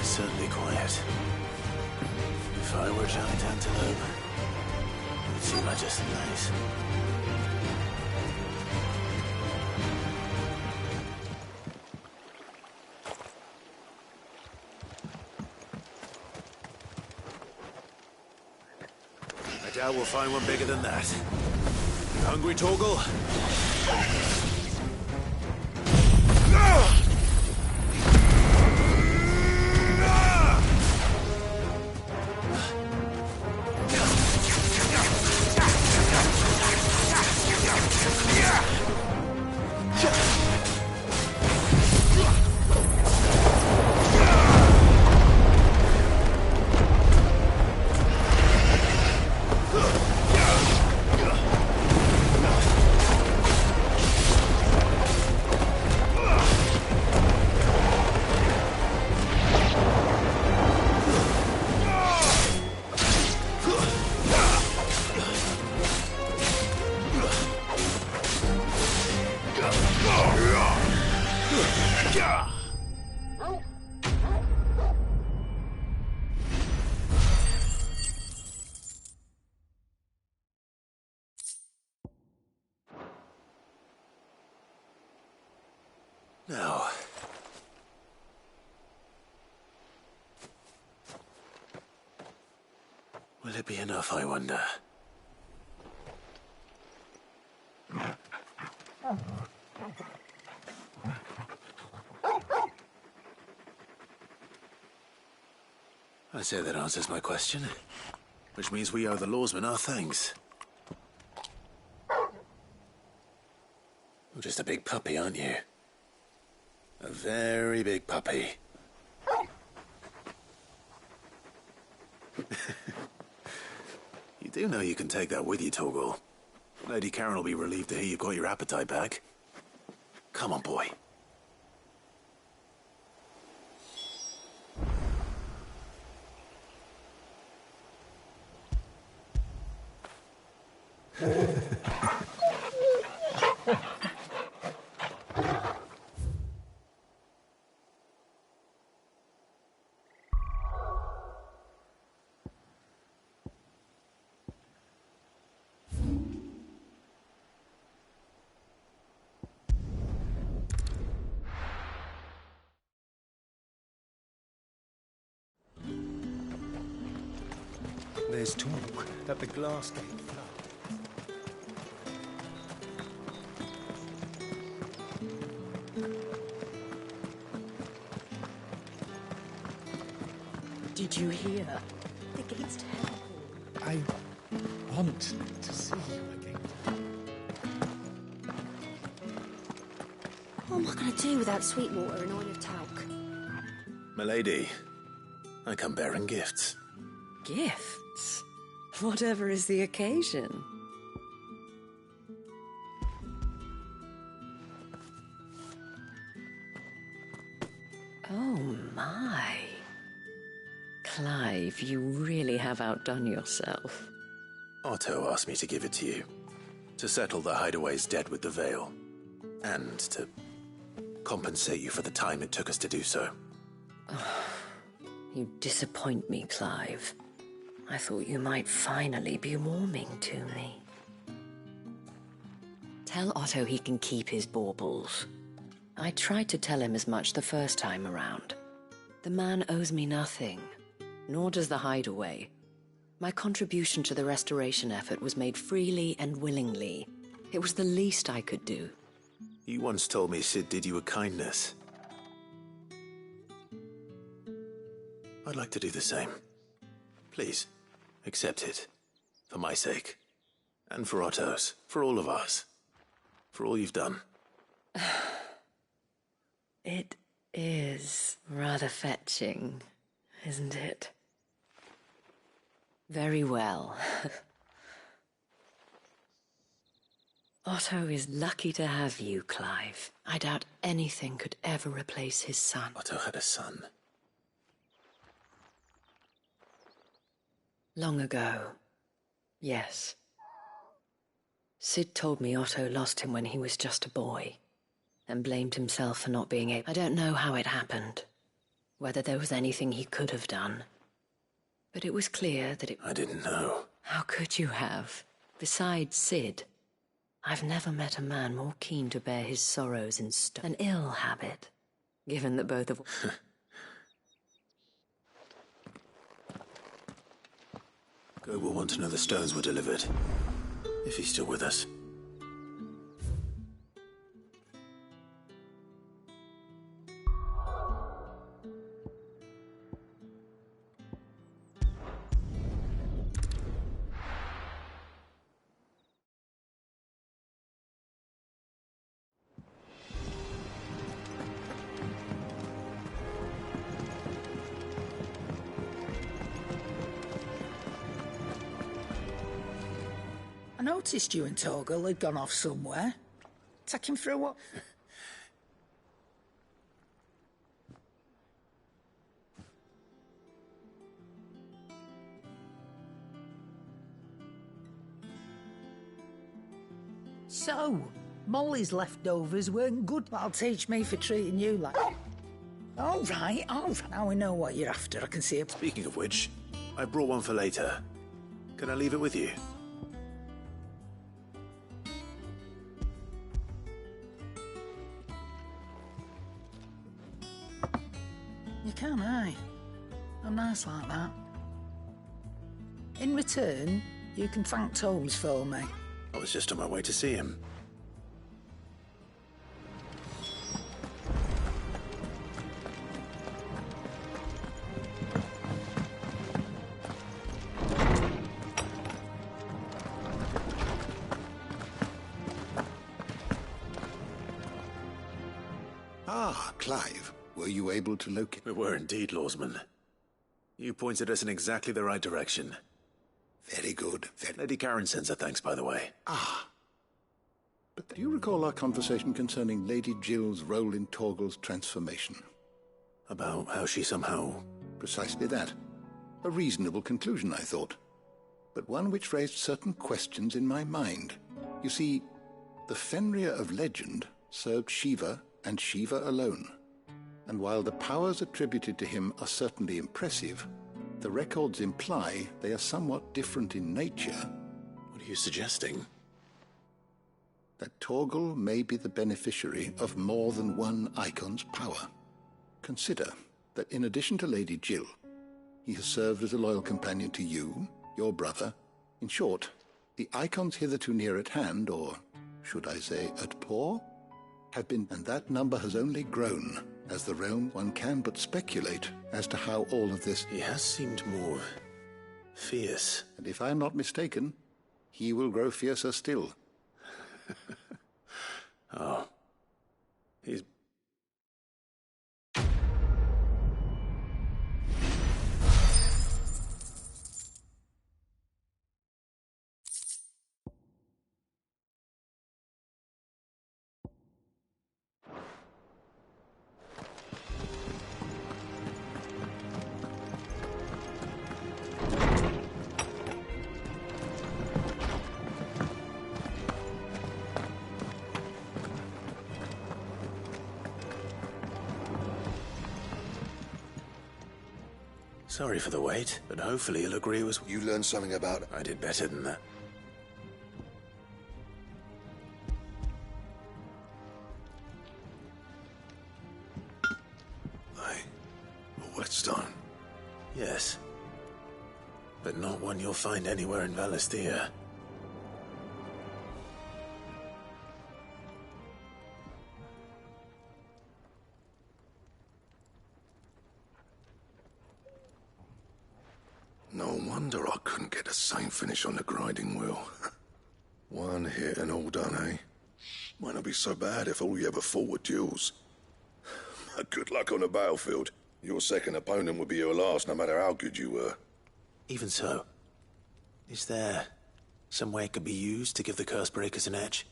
Certainly quiet. If I were giant antelope, it'd seem like just a place. I doubt we'll find one bigger than that. You hungry, Torgal? Now... will it be enough, I wonder? I say that answers my question. Which means we owe the lawsmen our thanks. You're just a big puppy, aren't you? A very big puppy. You do know you can take that with you, Torgal. Lady Karen will be relieved to hear you've got your appetite back. Come on, boy. There's talk that the glass gate flood. Did you hear? The gate's terrible. I want to see you again. What am I going to do without Sweetwater and oil of talc? Milady, I come bearing gifts. Gifts? Whatever is the occasion. Oh my. Clive, you really have outdone yourself. Otto asked me to give it to you. To settle the Hideaway's debt with the Veil. And to compensate you for the time it took us to do so. You disappoint me, Clive. I thought you might finally be warming to me. Tell Otto he can keep his baubles. I tried to tell him as much the first time around. The man owes me nothing, nor does the Hideaway. My contribution to the restoration effort was made freely and willingly. It was the least I could do. You once told me Sid did you a kindness. I'd like to do the same. Please, accept it. For my sake. And for Otto's. For all of us. For all you've done. It is rather fetching, isn't it? Very well. Otto is lucky to have you, Clive. I doubt anything could ever replace his son. Otto had a son. Long ago, yes. Sid told me Otto lost him when he was just a boy, and blamed himself for not being able... I don't know how it happened, whether there was anything he could have done. But it was clear that it... I didn't know. How could you have? Besides Sid, I've never met a man more keen to bear his sorrows in stone. An ill habit, given that both of... Go will want to know the stones were delivered. If he's still with us. I noticed you and Torgal had gone off somewhere. Take him for a walk. So, Molly's leftovers weren't good. That'll teach me for treating you like... All right. Now we know what you're after. I can see it. Speaking of which, I brought one for later. Can I leave it with you? can, eh? I'm nice like that. In return, you can thank Tomes for me. I was just on my way to see him. Ah, Clive. Were you able to locate... We were indeed, Lawsman. You pointed us in exactly the right direction. Very good. Lady Karen sends her thanks, by the way. Ah. But do you recall our conversation concerning Lady Jill's role in Torgal's transformation? About how she somehow... Precisely that. A reasonable conclusion, I thought. But one which raised certain questions in my mind. You see, the Fenrir of legend served Shiva and Shiva alone. And while the powers attributed to him are certainly impressive, the records imply they are somewhat different in nature. What are you suggesting? That Torgal may be the beneficiary of more than one Icon's power. Consider that in addition to Lady Jill, he has served as a loyal companion to you, your brother. In short, the Icons hitherto near at hand, or should I say at paw, have been, and that number has only grown. As the realm, one can but speculate as to how all of this... He has seemed more fierce. And if I'm not mistaken, he will grow fiercer still. Oh. He's... Sorry for the wait, but hopefully he'll agree it was... You learned something about it. I did better than that. A whetstone? Yes. But not one you'll find anywhere in Valisthea. No wonder I couldn't get the same finish on the grinding wheel. One hit and all done, eh? Might not be so bad if all you ever fought were duels. Good luck on the battlefield. Your second opponent would be your last, no matter how good you were. Even so, is there some way it could be used to give the Curse Breakers an edge?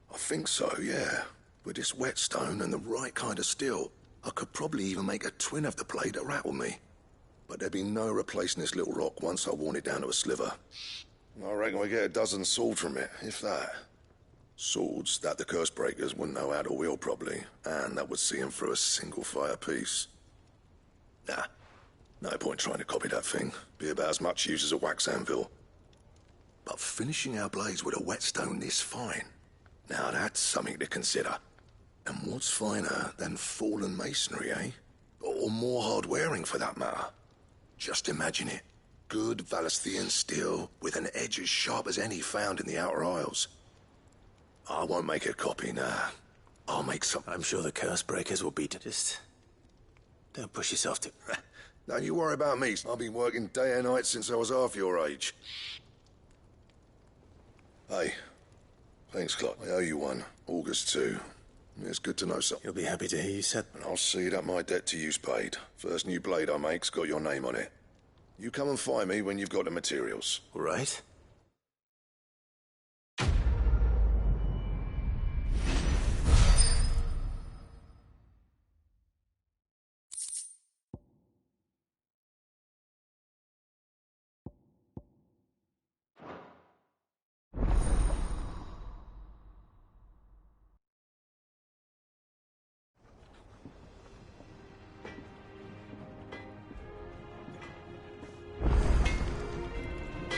I think so, yeah. With this whetstone and the right kind of steel, I could probably even make a twin of the blade that rattled me. But there'd be no replacing this little rock once I worn it down to a sliver. I reckon we get a dozen swords from it, if that. Swords that the Curse Breakers wouldn't know how to wield properly, and that would see them through a single fire piece. Nah, no point trying to copy that thing. Be about as much use as a wax anvil. But finishing our blades with a whetstone this fine, now that's something to consider. And what's finer than fallen masonry, eh? Or more hard-wearing, for that matter. Just imagine it. Good Valisthean steel with an edge as sharp as any found in the Outer Isles. I won't make a copy, nah. I'll make some... I'm sure the Curse Breakers will beat it. Just... don't push yourself to... Don't you worry about me. I've been working day and night since I was half your age. Hey. Thanks, Clark. I owe you one. August 2. It's good to know something. You'll be happy to hear you said... And I'll see that my debt to you's paid. First new blade I make's got your name on it. You come and find me when you've got the materials. All right.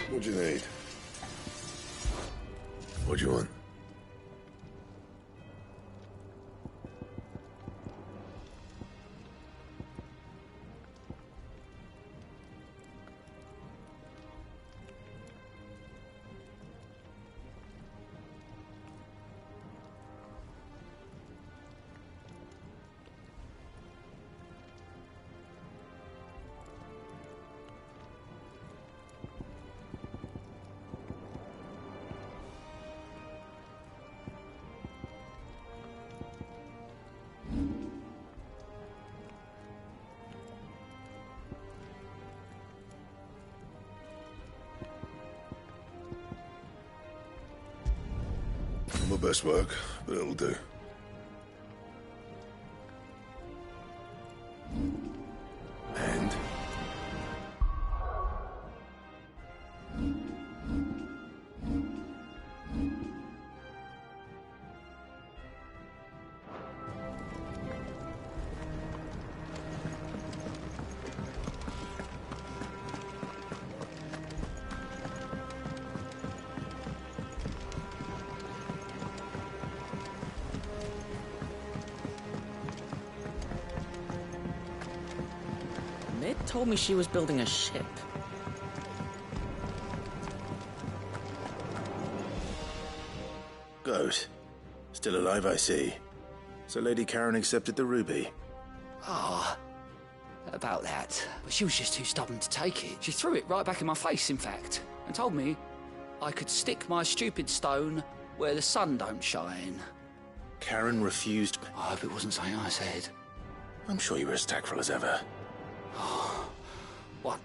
What do you need? What do you want? Not my best work, but it'll do. And? Mid told me she was building a ship. Goat. Still alive, I see. So Lady Karen accepted the ruby. Ah, about that. But she was just too stubborn to take it. She threw it right back in my face, in fact, and told me I could stick my stupid stone where the sun don't shine. Karen refused. I hope it wasn't something I said. I'm sure you were as tactful as ever. What?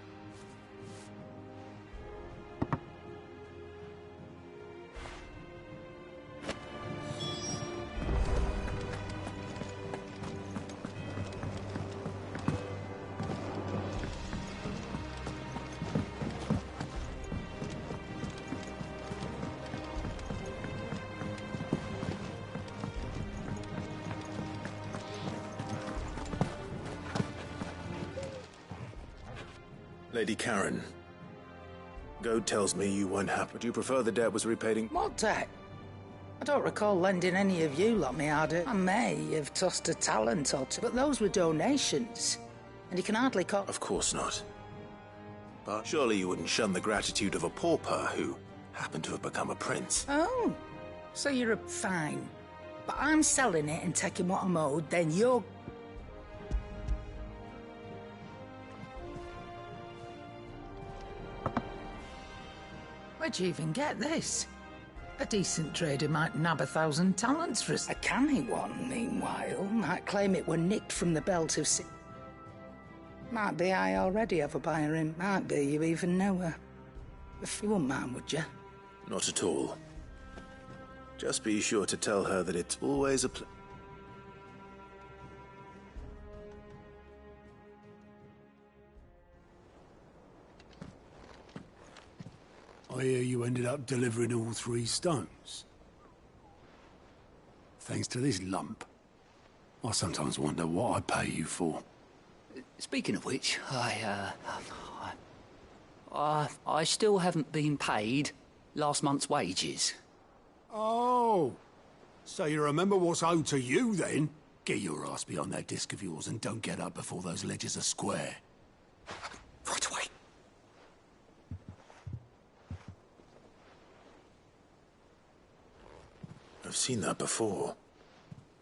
Lady Karen, Goad tells me you weren't happy. Would you prefer the debt was repaid? What debt? I don't recall lending any of you lot me harder. I may have tossed a talent or two, but those were donations. And you can hardly call... Of course not. But surely you wouldn't shun the gratitude of a pauper who happened to have become a prince. Oh, so you're a... Fine. But I'm selling it and taking what I'm owed, then you're... Where'd you even get this? A decent trader might nab 1,000 talents for us. A canny one, meanwhile, might claim it were nicked from the belt of... Might be I already have a buyer in. Might be you even know her. If you wouldn't mind, would you? Not at all. Just be sure to tell her that it's always a I hear you ended up delivering all 3 stones. Thanks to this lump. I sometimes wonder what I pay you for. Speaking of which, I still haven't been paid last month's wages. Oh, so you remember what's owed to you then? Get your ass behind that disc of yours and don't get up before those ledgers are square. Right away. I've seen that before.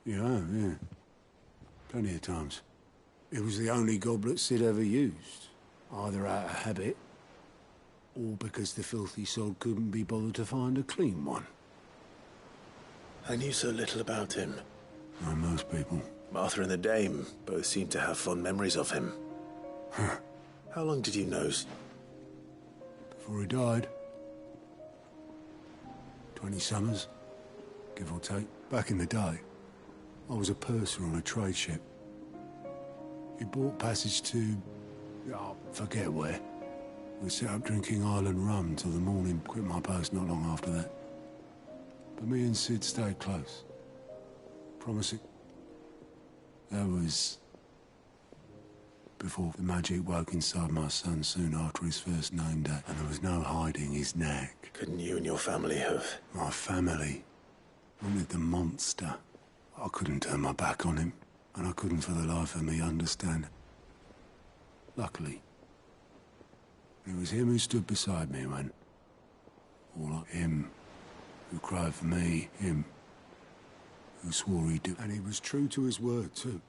You have, yeah. Plenty of times. It was the only goblet Sid ever used. Either out of habit, or because the filthy sod couldn't be bothered to find a clean one. I knew so little about him. Like most people. Martha and the Dame both seem to have fond memories of him. How long did you know? Before he died. 20 summers, give or take. Back in the day, I was a purser on a trade ship. He bought passage to... forget where. We set up drinking island rum till the morning, quit my post not long after that. But me and Sid stayed close. Promising. That was... before the magic woke inside my son soon after his first name day, and there was no hiding his knack. Couldn't you and your family have... My family wanted the monster. I couldn't turn my back on him, and I couldn't for the life of me understand it. Luckily, it was him who stood beside me when... all like him who cried for me, him who swore he'd do. And he was true to his word, too.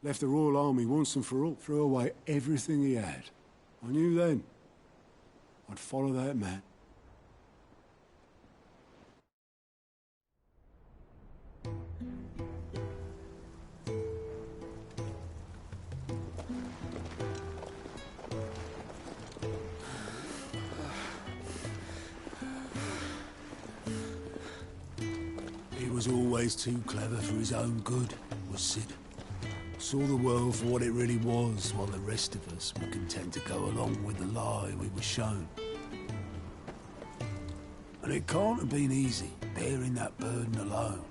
Left the Royal Army once and for all, threw away everything he had. I knew then I'd follow that man. was always too clever for his own good, was Sid. Saw the world for what it really was, while the rest of us were content to go along with the lie we were shown. And it can't have been easy, bearing that burden alone.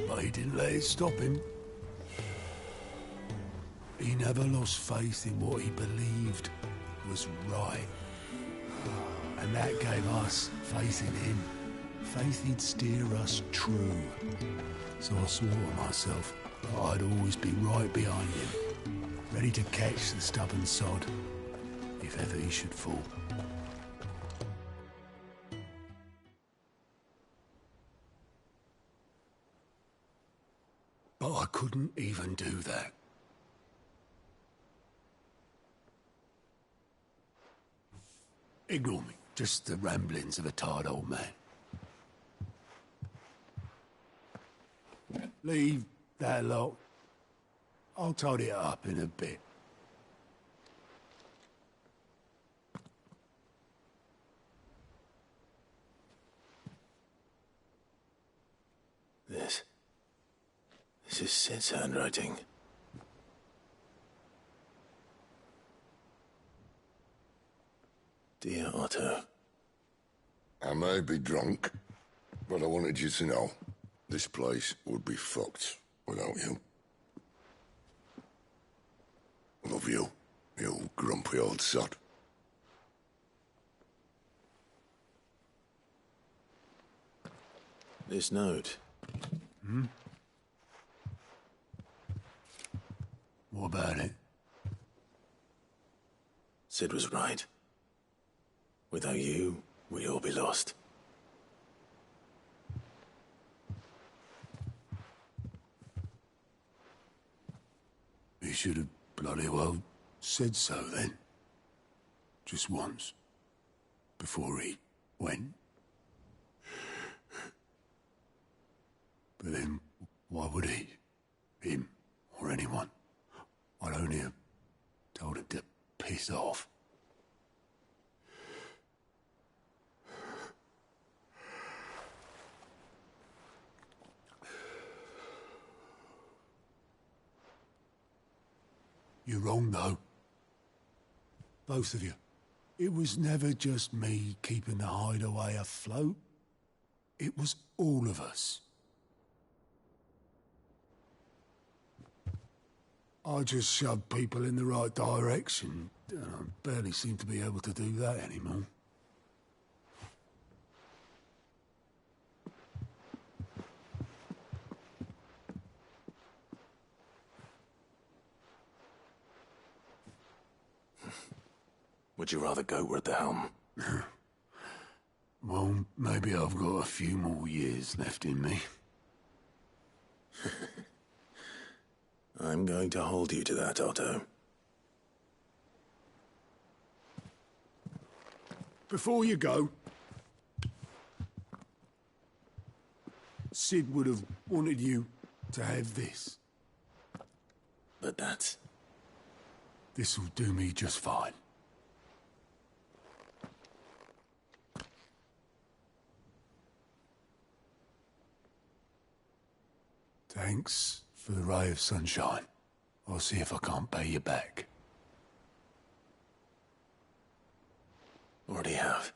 But he didn't let it stop him. He never lost faith in what he believed was right. And that gave us faith in him. Faith he'd steer us true. So I swore to myself that I'd always be right behind him, ready to catch the stubborn sod, if ever he should fall. But I couldn't even do that. Ignore me. Just the ramblings of a tired old man. Leave that lot. I'll tidy it up in a bit. This is Sid's handwriting. Dear Otto. I may be drunk, but I wanted you to know this place would be fucked without you. Love you, you grumpy old sod. This note. Hmm? What about it? Sid was right. Without you, we'd all be lost. He should have bloody well said so then. Just once. Before he went. But then, why would he? Him, or anyone? I'd only have told him to piss off. You're wrong, though. Both of you. It was never just me keeping the hideaway afloat. It was all of us. I just shoved people in the right direction, and I barely seem to be able to do that anymore. Would you rather goat at the helm? Well, maybe I've got a few more years left in me. I'm going to hold you to that, Otto. Before you go, Sid would have wanted you to have this. But that's... This'll do me just fine. Thanks for the ray of sunshine. I'll see if I can't pay you back. Already have.